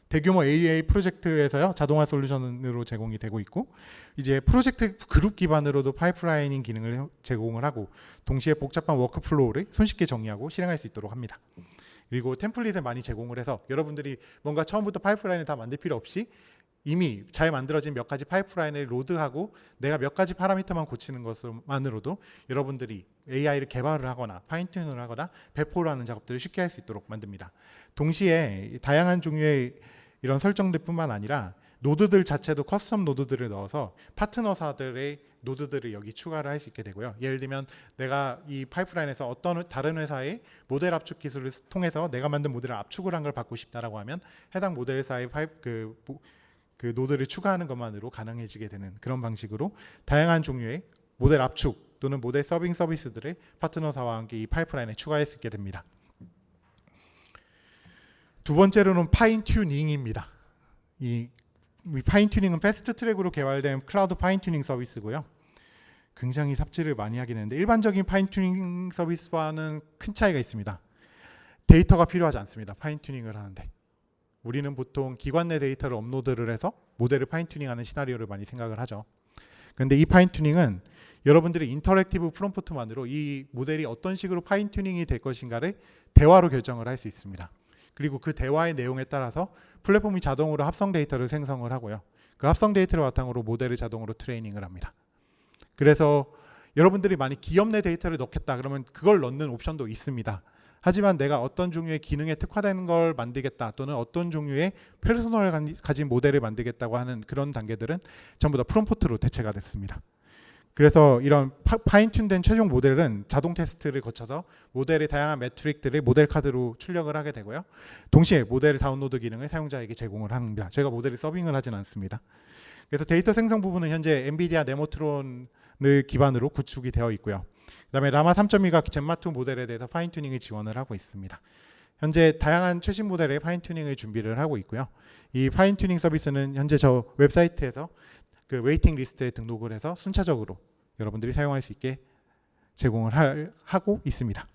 대규모 AA 프로젝트에서요 자동화 솔루션으로 제공이 되고 있고 이제 프로젝트 그룹 기반으로도 파이프라이닝 기능을 제공을 하고 동시에 복잡한 워크플로우를 손쉽게 정리하고 실행할 수 있도록 합니다. 그리고 템플릿을 많이 제공을 해서 여러분들이 뭔가 처음부터 파이프라인을 다 만들 필요 없이 이미 잘 만들어진 몇 가지 파이프라인을 로드하고 내가 몇 가지 파라미터만 고치는 것만으로도 여러분들이 AI를 개발을 하거나 파인튜닝을 하거나 배포를 하는 작업들을 쉽게 할 수 있도록 만듭니다. 동시에 다양한 종류의 이런 설정들뿐만 아니라 노드들 자체도 커스텀 노드들을 넣어서 파트너사들의 노드들을 여기 추가를 할 수 있게 되고요. 예를 들면 내가 이 파이프라인에서 어떤 다른 회사의 모델 압축 기술을 통해서 내가 만든 모델을 압축을 한 걸 받고 싶다라고 하면 해당 모델사의 그 노드를 추가하는 것만으로 가능해지게 되는 그런 방식으로 다양한 종류의 모델 압축 또는 모델 서빙 서비스들을 파트너사와 함께 이 파이프라인에 추가할 수 있게 됩니다. 두 번째로는 파인 튜닝입니다. 이 파인 튜닝은 패스트 트랙으로 개발된 클라우드 파인 튜닝 서비스고요. 굉장히 삽질을 많이 하긴 했는데 일반적인 파인 튜닝 서비스와는 큰 차이가 있습니다. 데이터가 필요하지 않습니다. 파인 튜닝을 하는데. 우리는 보통 기관 내 데이터를 업로드를 해서 모델을 파인 튜닝하는 시나리오를 많이 생각을 하죠. 그런데 이 파인 튜닝은 여러분들이 인터랙티브 프롬프트만으로 이 모델이 어떤 식으로 파인 튜닝이 될 것인가를 대화로 결정을 할 수 있습니다. 그리고 그 대화의 내용에 따라서 플랫폼이 자동으로 합성 데이터를 생성을 하고요. 그 합성 데이터를 바탕으로 모델을 자동으로 트레이닝을 합니다. 그래서 여러분들이 많이 기업 내 데이터를 넣겠다 그러면 그걸 넣는 옵션도 있습니다. 하지만 내가 어떤 종류의 기능에 특화된 걸 만들겠다 또는 어떤 종류의 페르소나를 가진 모델을 만들겠다고 하는 그런 단계들은 전부 다 프롬프트로 대체가 됐습니다. 그래서 이런 파인튠된 최종 모델은 자동 테스트를 거쳐서 모델의 다양한 매트릭들을 모델 카드로 출력을 하게 되고요. 동시에 모델 다운로드 기능을 사용자에게 제공을 합니다. 저희가 모델을 서빙을 하진 않습니다. 그래서 데이터 생성 부분은 현재 엔비디아 네모트론을 기반으로 구축이 되어 있고요. 그다음에 라마 3.2가 젠마2 모델에 대해서 파인튜닝을 지원을 하고 있습니다. 현재 다양한 최신 모델의 파인튜닝을 준비를 하고 있고요. 이 파인튜닝 서비스는 현재 저 웹사이트에서 그 웨이팅 리스트에 등록을 해서 순차적으로 여러분들이 사용할 수 있게 제공을 하고 있습니다.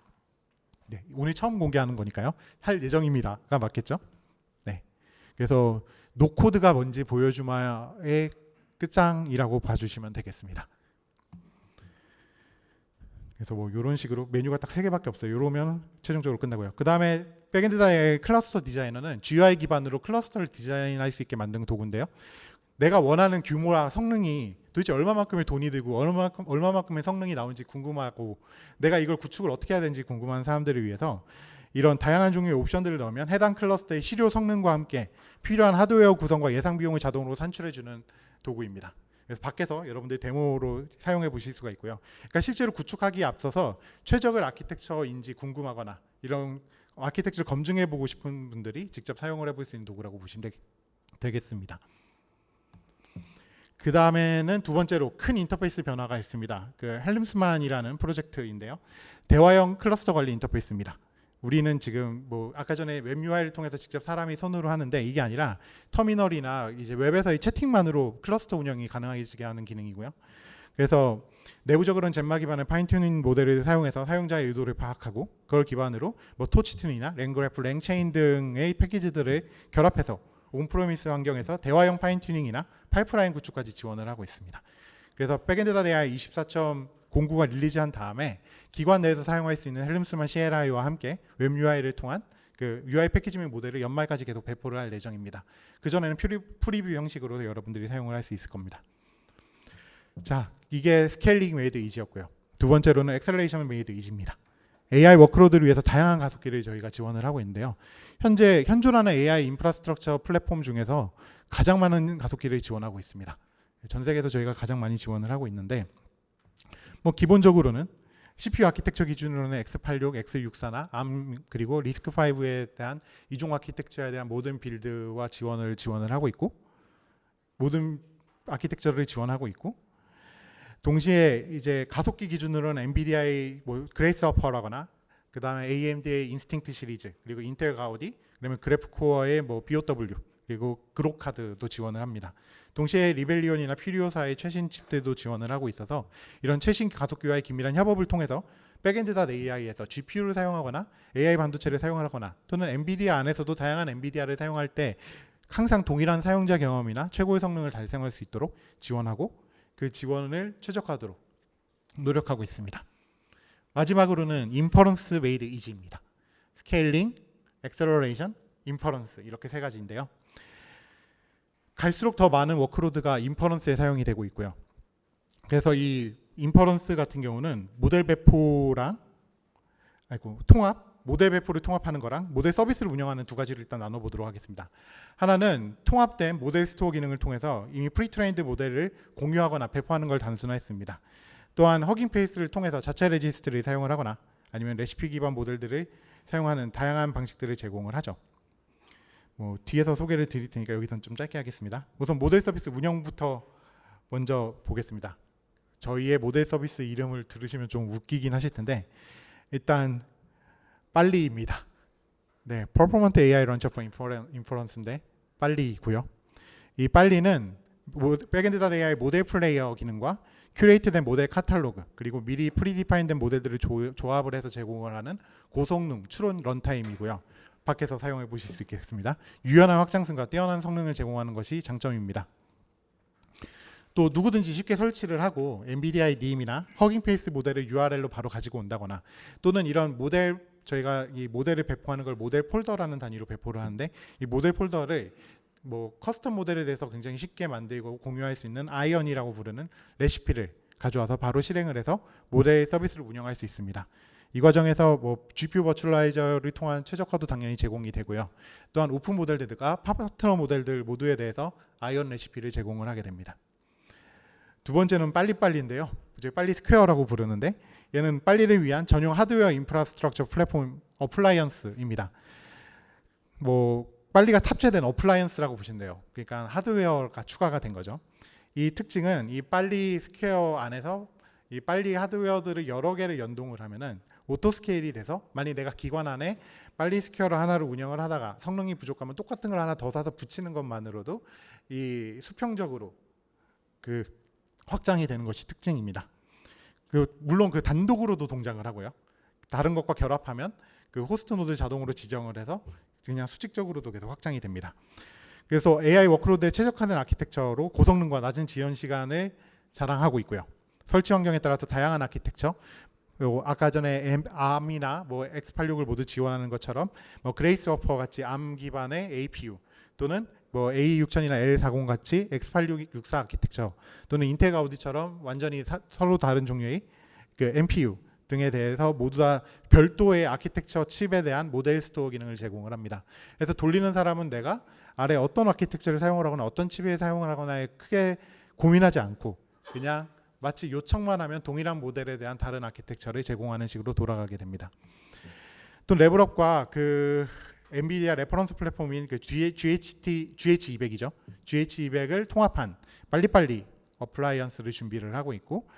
네, 오늘 처음 공개하는 거니까요. 할 예정입니다가 맞겠죠? 네. 그래서 노코드가 뭔지 보여주마의 끝장이라고 봐주시면 되겠습니다. 그래서 뭐 이런 식으로 메뉴가 딱 3개밖에 없어요. 이러면 최종적으로 끝나고요. 그 다음에 백엔드의 클러스터 디자이너는 GUI 기반으로 클러스터를 디자인할 수 있게 만든 도구인데요. 내가 원하는 규모와 성능이 도대체 얼마만큼의 돈이 들고 얼마만큼의 성능이 나오는지 궁금하고 내가 이걸 구축을 어떻게 해야 되는지 궁금한 사람들을 위해서 이런 다양한 종류의 옵션들을 넣으면 해당 클러스터의 실효 성능과 함께 필요한 하드웨어 구성과 예상 비용을 자동으로 산출해주는 도구입니다. 그래서 밖에서 여러분들이 데모로 사용해 보실 수가 있고요. 그러니까 실제로 구축하기에 앞서서 최적의 아키텍처인지 궁금하거나 이런 아키텍처를 검증해 보고 싶은 분들이 직접 사용을 해볼 수 있는 도구라고 보시면 되겠습니다. 그 다음에는 두 번째로 큰 인터페이스 변화가 있습니다. 그 헬름스만이라는 프로젝트인데요. 대화형 클러스터 관리 인터페이스입니다. 우리는 지금 뭐 아까 전에 웹 UI를 통해서 직접 사람이 손으로 하는데 이게 아니라 터미널이나 이제 웹에서의 채팅만으로 클러스터 운영이 가능하게 하는 기능이고요. 그래서 내부적으로는 젠마 기반의 파인튜닝 모델을 사용해서 사용자의 의도를 파악하고 그걸 기반으로 뭐 토치툰이나 랭그래프, 랭체인 등의 패키지들을 결합해서 온프로미스 환경에서 대화형 파인튜닝이나 파이프라인 구축까지 지원을 하고 있습니다. 그래서 백엔드.ai 24.09가 릴리즈한 다음에 기관 내에서 사용할 수 있는 헬름스만 CLI와 함께 웹 UI를 통한 그 UI 패키지밍 모델을 연말까지 계속 배포를 할 예정입니다. 그전에는 프리뷰 형식으로 여러분들이 사용을 할 수 있을 겁니다. 자, 이게 스케일링 메이드 이지였고요. 두 번째로는 엑셀레이션 메이드 이지입니다. AI 워크로드를 위해서 다양한 가속기를 저희가 지원을 하고 있는데요. 현재 현존하는 AI 인프라스트럭처 플랫폼 중에서 가장 많은 가속기를 지원하고 있습니다. 전 세계에서 저희가 가장 많이 지원을 하고 있는데 뭐 기본적으로는 CPU 아키텍처 기준으로는 x86, x64나 ARM 그리고 리스크5에 대한 이종 아키텍처에 대한 모든 빌드와 지원을 하고 있고 모든 아키텍처를 지원하고 있고 동시에 이제 가속기 기준으로는 엔비디아의 뭐 그레이스 어퍼라거나 그 다음에 AMD의 인스팅트 시리즈 그리고 인텔 가우디 그러면 그래프코어의 뭐 BOW 그리고 그로카드도 지원을 합니다. 동시에 리벨리온이나 퓨리오사의 최신 칩들도 지원을 하고 있어서 이런 최신 가속기와의 긴밀한 협업을 통해서 백엔드.ai에서 GPU를 사용하거나 AI 반도체를 사용하거나 또는 엔비디아 안에서도 다양한 엔비디아를 사용할 때 항상 동일한 사용자 경험이나 최고의 성능을 달성할 수 있도록 지원하고 그 지원을 최적화하도록 노력하고 있습니다. 마지막으로는 인퍼런스 메이드 이지입니다. 스케일링, 액셀러레이션, 인퍼런스 이렇게 세 가지인데요. 갈수록 더 많은 워크로드가 인퍼런스에 사용이 되고 있고요. 그래서 이 인퍼런스 같은 경우는 모델 배포랑 모델 배포를 통합하는 거랑 모델 서비스를 운영하는 두 가지를 일단 나눠보도록 하겠습니다. 하나는 통합된 모델 스토어 기능을 통해서 이미 프리트레인드 모델을 공유하거나 배포하는 걸 단순화했습니다. 또한 허깅 페이스를 통해서 자체 레지스트를 사용을 하거나 아니면 레시피 기반 모델들을 사용하는 다양한 방식들을 제공을 하죠. 뒤에서 소개를 드릴 테니까 여기서는 좀 짧게 하겠습니다. 우선 모델 서비스 운영부터 먼저 보겠습니다. 저희의 모델 서비스 이름을 들으시면 좀 웃기긴 하실 텐데 일단 빨리입니다. 네, Performant AI Launcher for Inference인데 빨리고요. 이 빨리는 백엔드.ai 모델 플레이어 기능과 큐레이트된 모델 카탈로그 그리고 미리 프리디파인된 모델들을 조합을 해서 제공을 하는 고성능 추론 런타임이고요. 밖에서 사용해 보실 수 있겠습니다. 유연한 확장성과 뛰어난 성능을 제공하는 것이 장점입니다. 또 누구든지 쉽게 설치를 하고 엔비디아의 NIM이나 허깅페이스 모델을 URL로 바로 가지고 온다거나 또는 이런 모델 저희가 이 모델을 배포하는 걸 모델 폴더라는 단위로 배포를 하는데 이 모델 폴더를 커스텀 모델에 대해서 굉장히 쉽게 만들고 공유할 수 있는 아이언이라고 부르는 레시피를 가져와서 바로 실행을 해서 모델 서비스를 운영할 수 있습니다. 이 과정에서 GPU 버추얼라이저를 통한 최적화도 당연히 제공이 되고요. 또한 오픈 모델들과 파트너 모델들 모두에 대해서 아이언 레시피를 제공을 하게 됩니다. 두 번째는 빨리빨리인데요. 이제 빨리 스퀘어라고 부르는데 얘는 빨리를 위한 전용 하드웨어 인프라스트럭처 플랫폼 어플라이언스입니다. 빨리가 탑재된 어플라이언스라고 보시면 돼요. 그러니까 하드웨어가 추가가 된 거죠. 이 특징은 이 빨리 스퀘어 안에서 이 빨리 하드웨어들을 여러 개를 연동을 하면은 오토 스케일이 돼서 만약 내가 기관 안에 빨리 스퀘어를 하나를 운영을 하다가 성능이 부족하면 똑같은 걸 하나 더 사서 붙이는 것만으로도 이 수평적으로 확장이 되는 것이 특징입니다. 물론 단독으로도 동작을 하고요. 다른 것과 결합하면 호스트 노드 자동으로 지정을 해서 그냥 수직적으로도 계속 확장이 됩니다. 그래서 AI 워크로드에 최적화된 아키텍처로 고성능과 낮은 지연 시간을 자랑하고 있고요. 설치 환경에 따라서 다양한 아키텍처, 아까 전에 ARM이나 X86을 모두 지원하는 것처럼 그레이스 워퍼 같이 ARM 기반의 APU 또는 A6000이나 L40 같이 X86 64 아키텍처 또는 인텔 가우디처럼 완전히 서로 다른 종류의 NPU 등에 대해서 모두 다 별도의 아키텍처 칩에 대한 모델 스토어 기능을 제공을 합니다. 그래서 돌리는 사람은 내가 아래 어떤 아키텍처를 사용을 하거나 어떤 칩을 사용을 하거나에 크게 고민하지 않고 그냥 마치 요청만 하면 동일한 모델에 대한 다른 아키텍처를 제공하는 식으로 돌아가게 됩니다. 또 레벨업과 엔비디아 레퍼런스 플랫폼인 GH200이죠. GH200을 통합한 빨리빨리 어플라이언스를 준비를 하고 있고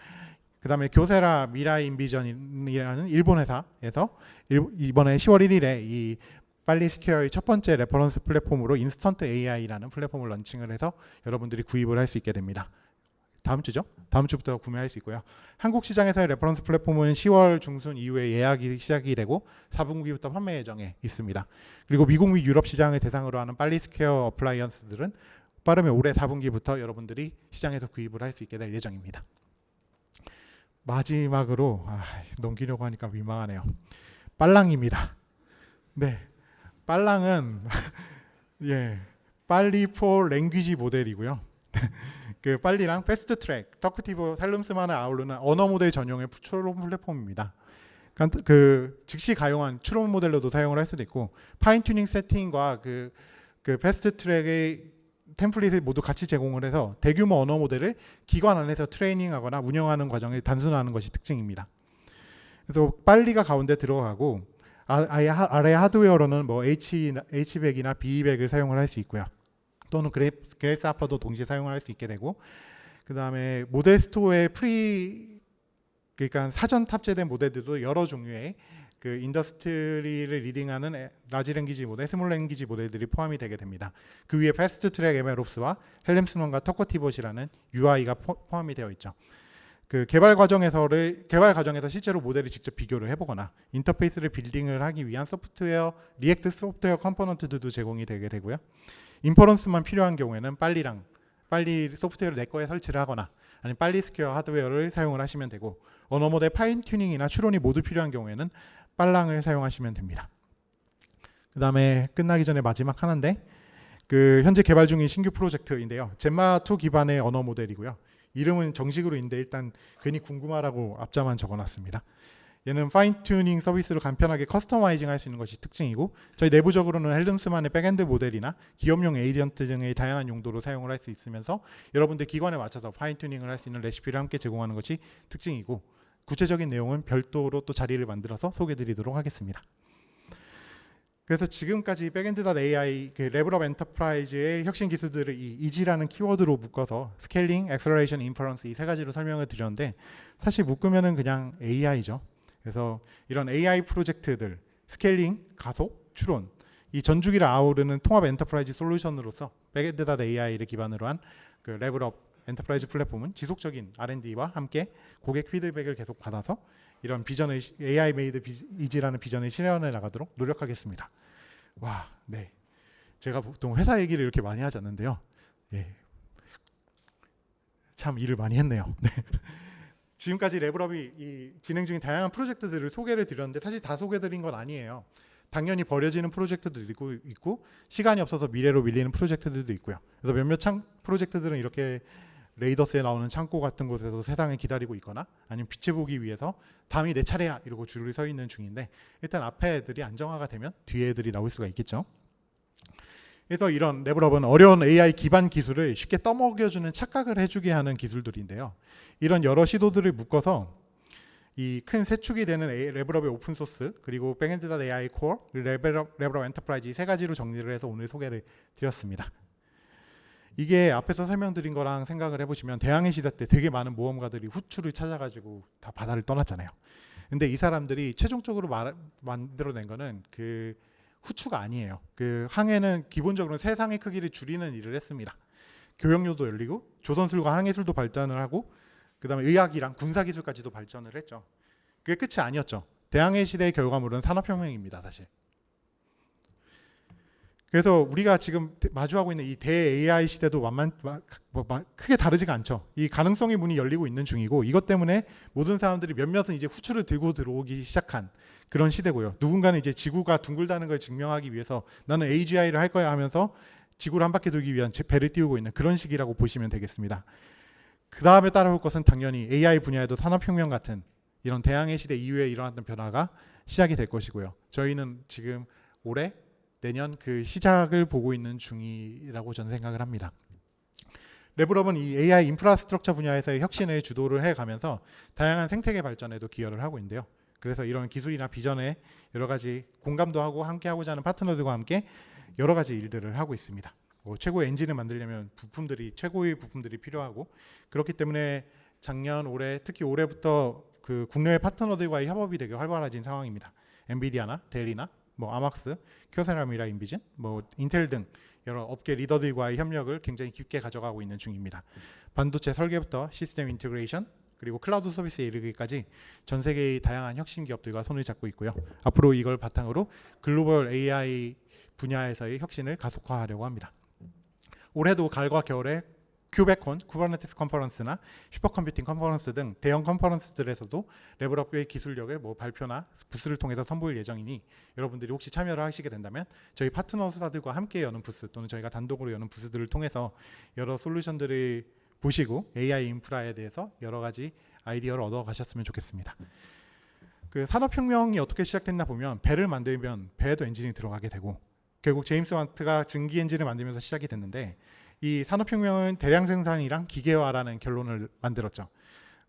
그 다음에 교세라 미라이 인비전이라는 일본 회사에서 이번에 10월 1일에 이 빨리 스퀘어의 첫 번째 레퍼런스 플랫폼으로 인스턴트 AI라는 플랫폼을 런칭을 해서 여러분들이 구입을 할 수 있게 됩니다. 다음 주죠? 다음 주부터 구매할 수 있고요. 한국 시장에서의 레퍼런스 플랫폼은 10월 중순 이후에 예약이 시작이 되고 4분기부터 판매 예정에 있습니다. 그리고 미국 및 유럽 시장을 대상으로 하는 빨리 스퀘어 어플라이언스들은 빠르면 올해 4분기부터 여러분들이 시장에서 구입을 할 수 있게 될 예정입니다. 마지막으로 넘기려고 하니까 민망하네요. 빨랑입니다. 네, 빨랑은 빨리 for 랭귀지 모델이고요. 빨리랑 패스트 트랙, 터크티브, 텔름스만을 아우르는 언어 모델 전용의 추론 플랫폼입니다. 즉시 가용한 추론 모델로도 사용을 할 수도 있고 파인 튜닝 세팅과 패스트 트랙의 템플릿을 모두 같이 제공을 해서 대규모 언어 모델을 기관 안에서 트레이닝하거나 운영하는 과정을 단순화하는 것이 특징입니다. 그래서 빨리가 가운데 들어가고 아래 하드웨어로는 H100이나 B200을 사용을 할 수 있고요. 또는 그레이스 하퍼도 동시에 사용을 할 수 있게 되고 그 다음에 모델 스토어에 그러니까 사전 탑재된 모델들도 여러 종류의 인더스트리를 리딩하는 라지 랭귀지 모델, 스몰 랭귀지 모델들이 포함이 되게 됩니다. 그 위에 패스트 트랙 MLOps와 헬렘스먼과 터커티봇이라는 UI가 포함이 되어 있죠. 개발 과정에서 실제로 모델을 직접 비교를 해보거나 인터페이스를 빌딩을 하기 위한 소프트웨어, 리액트 소프트웨어 컴포넌트들도 제공이 되게 되고요. 인퍼런스만 필요한 경우에는 빨리 소프트웨어를 내 거에 설치를 하거나 아니면 빨리 스퀘어 하드웨어를 사용을 하시면 되고 언어 모델 파인 튜닝이나 추론이 모두 필요한 경우에는 빨랑을 사용하시면 됩니다. 그 다음에 끝나기 전에 마지막 하나인데 현재 개발 중인 신규 프로젝트인데요. 젠마2 기반의 언어 모델이고요. 이름은 정식으로 있는데 일단 괜히 궁금하라고 앞자만 적어놨습니다. 얘는 파인 튜닝 서비스로 간편하게 커스터마이징 할 수 있는 것이 특징이고 저희 내부적으로는 헬름스만의 백엔드 모델이나 기업용 에이전트 등의 다양한 용도로 사용을 할 수 있으면서 여러분들 기관에 맞춰서 파인 튜닝을 할 수 있는 레시피를 함께 제공하는 것이 특징이고 구체적인 내용은 별도로 또 자리를 만들어서 소개해 드리도록 하겠습니다. 그래서 지금까지 백엔드.ai 그 레벨업 엔터프라이즈의 혁신 기술들을 이 이지라는 키워드로 묶어서 스케일링, 액셀러레이션, 인퍼런스 이 세 가지로 설명을 드렸는데 사실 묶으면은 그냥 AI죠. 그래서 이런 AI 프로젝트들 스케일링, 가속, 추론 이 전주기를 아우르는 통합 엔터프라이즈 솔루션으로서 백엔드.ai를 기반으로 한 그 레벨업 엔터프라이즈 플랫폼은 지속적인 R&D와 함께 고객 피드백을 계속 받아서 이런 비전을 AI 메이드 이지라는 비전을 실현해 나가도록 노력하겠습니다. 와, 네. 제가 보통 회사 얘기를 이렇게 많이 하지 않는데요. 예. 참 일을 많이 했네요. 네. 지금까지 레벨업이 이 진행 중인 다양한 프로젝트들을 소개를 드렸는데 사실 다 소개드린 건 아니에요. 당연히 버려지는 프로젝트들도 있고 시간이 없어서 미래로 밀리는 프로젝트들도 있고요. 그래서 몇몇 프로젝트들은 이렇게 레이더스에 나오는 창고 같은 곳에서 세상을 기다리고 있거나 아니면 빛을 보기 위해서 다음이 내 차례야 이러고 줄을 서 있는 중인데 일단 앞에 애들이 안정화가 되면 뒤에 애들이 나올 수가 있겠죠. 그래서 이런 레벨업은 어려운 AI 기반 기술을 쉽게 떠먹여주는 착각을 해주게 하는 기술들인데요. 이런 여러 시도들을 묶어서 이 큰 세축이 되는 레벨업의 오픈소스 그리고 백엔드.ai 코어 레벨업 엔터프라이즈 이 세 가지로 정리를 해서 오늘 소개를 드렸습니다. 이게 앞에서 설명드린 거랑 생각을 해보시면 대항해 시대 때 되게 많은 모험가들이 후추를 찾아가지고 다 바다를 떠났잖아요. 근데 이 사람들이 최종적으로 만들어낸 거는 그 후추가 아니에요. 그 항해는 기본적으로 세상의 크기를 줄이는 일을 했습니다. 교역로도 열리고 조선술과 항해술도 발전을 하고 그 다음에 의학이랑 군사기술까지도 발전을 했죠. 그게 끝이 아니었죠. 대항해 시대의 결과물은 산업혁명입니다. 사실. 그래서 우리가 지금 마주하고 있는 이 대-AI 시대도 크게 다르지가 않죠. 이 가능성의 문이 열리고 있는 중이고 이것 때문에 모든 사람들이 몇몇은 이제 후추를 들고 들어오기 시작한 그런 시대고요. 누군가는 이제 지구가 둥글다는 걸 증명하기 위해서 나는 AGI를 할 거야 하면서 지구를 한 바퀴 돌기 위한 배를 띄우고 있는 그런 시기라고 보시면 되겠습니다. 그 다음에 따라올 것은 당연히 AI 분야에도 산업혁명 같은 이런 대항해 시대 이후에 일어났던 변화가 시작이 될 것이고요. 저희는 지금 올해 내년 그 시작을 보고 있는 중이라고 저는 생각을 합니다. 레벨업은 이 AI 인프라스트럭처 분야에서의 혁신을 주도를 해가면서 다양한 생태계 발전에도 기여를 하고 있는데요. 그래서 이런 기술이나 비전에 여러 가지 공감도 하고 함께 하고자 하는 파트너들과 함께 여러 가지 일들을 하고 있습니다. 최고의 엔진을 만들려면 최고의 부품들이 필요하고 그렇기 때문에 작년, 올해 특히 올해부터 그 국내외 파트너들과의 협업이 되게 활발해진 상황입니다. 엔비디아나 델이나 아막스, 큐어세라미라 인비전, 인텔 등 여러 업계 리더들과의 협력을 굉장히 깊게 가져가고 있는 중입니다. 반도체 설계부터 시스템 인티그레이션 그리고 클라우드 서비스에 이르기까지 전 세계의 다양한 혁신 기업들과 손을 잡고 있고요. 앞으로 이걸 바탕으로 글로벌 AI 분야에서의 혁신을 가속화하려고 합니다. 올해도 가을과 겨울에 큐베콘, 쿠버네티스 컨퍼런스나 슈퍼컴퓨팅 컨퍼런스 등 대형 컨퍼런스들에서도 레벨업의 기술력을 발표나 부스를 통해서 선보일 예정이니 여러분들이 혹시 참여를 하시게 된다면 저희 파트너 수사들과 함께 여는 부스 또는 저희가 단독으로 여는 부스들을 통해서 여러 솔루션들을 보시고 AI 인프라에 대해서 여러 가지 아이디어를 얻어 가셨으면 좋겠습니다. 그 산업혁명이 어떻게 시작됐나 보면 배를 만들면 배에도 엔진이 들어가게 되고 결국 제임스 와트가 증기 엔진을 만들면서 시작이 됐는데 이 산업혁명은 대량 생산이랑 기계화라는 결론을 만들었죠.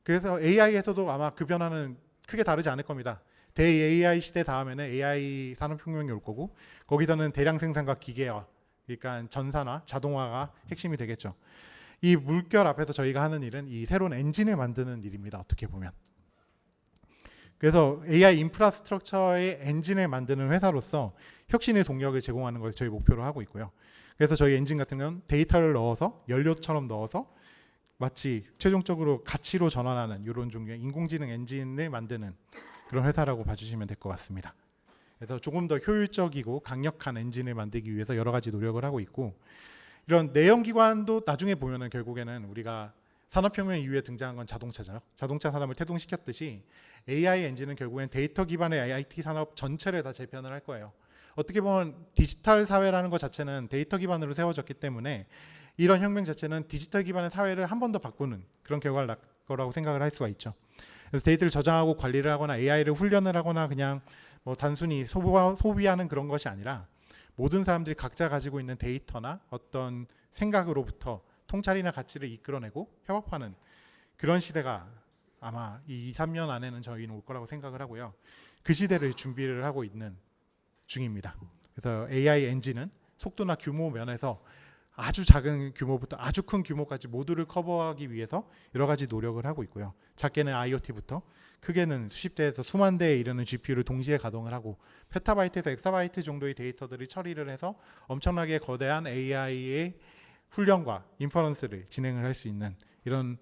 그래서 AI에서도 아마 그 변화는 크게 다르지 않을 겁니다. 대-AI 시대 다음에는 AI 산업혁명이 올 거고 거기서는 대량 생산과 기계화, 그러니까 전산화, 자동화가 핵심이 되겠죠. 이 물결 앞에서 저희가 하는 일은 이 새로운 엔진을 만드는 일입니다. 어떻게 보면. 그래서 AI 인프라스트럭처의 엔진을 만드는 회사로서 혁신의 동력을 제공하는 걸 저희 목표로 하고 있고요. 그래서 저희 엔진 같은 건 데이터를 넣어서 연료처럼 넣어서 마치 최종적으로 가치로 전환하는 이런 종류의 인공지능 엔진을 만드는 그런 회사라고 봐주시면 될 것 같습니다. 그래서 조금 더 효율적이고 강력한 엔진을 만들기 위해서 여러 가지 노력을 하고 있고 이런 내연기관도 나중에 보면은 결국에는 우리가 산업혁명 이후에 등장한 건 자동차잖아요. 자동차 산업을 태동시켰듯이 AI 엔진은 결국엔 데이터 기반의 IT 산업 전체를 다 재편을 할 거예요. 어떻게 보면 디지털 사회라는 것 자체는 데이터 기반으로 세워졌기 때문에 이런 혁명 자체는 디지털 기반의 사회를 한 번 더 바꾸는 그런 결과를 낳을 거라고 생각을 할 수가 있죠. 그래서 데이터를 저장하고 관리를 하거나 AI를 훈련을 하거나 그냥 단순히 소비하는 그런 것이 아니라 모든 사람들이 각자 가지고 있는 데이터나 어떤 생각으로부터 통찰이나 가치를 이끌어내고 협업하는 그런 시대가 아마 이 2, 3년 안에는 저희는 올 거라고 생각을 하고요. 그 시대를 준비를 하고 있는 중입니다. 그래서 AI 엔진은 속도나 규모 면에서 아주 작은 규모부터 아주 큰 규모까지 모두를 커버하기 위해서 여러 가지 노력을 하고 있고요. 작게는 IoT부터 크게는 수십 대에서 수만 대에 이르는 GPU를 동시에 가동을 하고 페타바이트에서 엑사바이트 정도의 데이터들을 처리를 해서 엄청나게 거대한 AI의 훈련과 인퍼런스를 진행을 할 수 있는 이런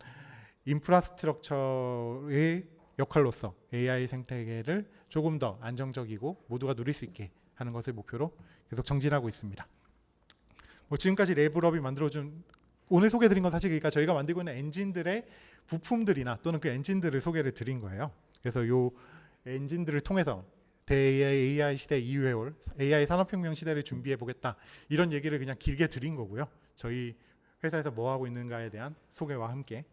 인프라스트럭처의 역할로서 AI 생태계를 조금 더 안정적이고 모두가 누릴 수 있게 하는 것을 목표로 계속 정진하고 있습니다. 뭐 지금까지 레벨업이 만들어준 오늘 소개드린 건 사실 그러니까 저희가 만들고 있는 엔진들의 부품들이나 또는 그 엔진들을 소개를 드린 거예요. 그래서 이 엔진들을 통해서 대AI 시대 이후에 올 AI 산업혁명 시대를 준비해 보겠다 이런 얘기를 그냥 길게 드린 거고요. 저희 회사에서 뭐 하고 있는가에 대한 소개와 함께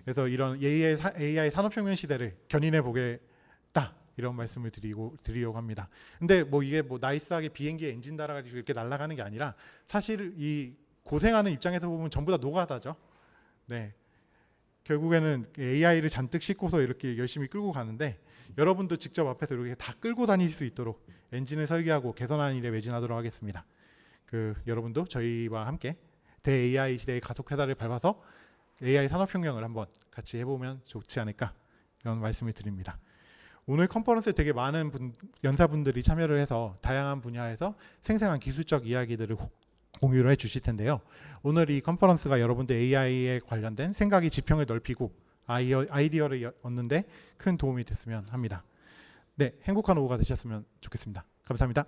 그래서 이런 AI 산업혁명 시대를 견인해 보겠다 이런 말씀을 드리려고 합니다. 근데 뭐 이게 뭐 나이스하게 비행기 엔진 달아가지고 이렇게 날아가는 게 아니라 사실 이 고생하는 입장에서 보면 전부 다 노가다죠. 네, 결국에는 AI를 잔뜩 싣고서 이렇게 열심히 끌고 가는데 여러분도 직접 앞에서 이렇게 다 끌고 다닐 수 있도록 엔진을 설계하고 개선하는 일에 매진하도록 하겠습니다. 여러분도 저희와 함께 대AI 시대의 가속 페달을 밟아서 AI 산업혁명을 한번 같이 해보면 좋지 않을까 이런 말씀을 드립니다. 오늘 컨퍼런스에 되게 많은 연사분들이 참여를 해서 다양한 분야에서 생생한 기술적 이야기들을 공유를 해주실 텐데요. 오늘 이 컨퍼런스가 여러분들 AI에 관련된 생각의 지평을 넓히고 아이디어를 얻는데 큰 도움이 됐으면 합니다. 네, 행복한 오후가 되셨으면 좋겠습니다. 감사합니다.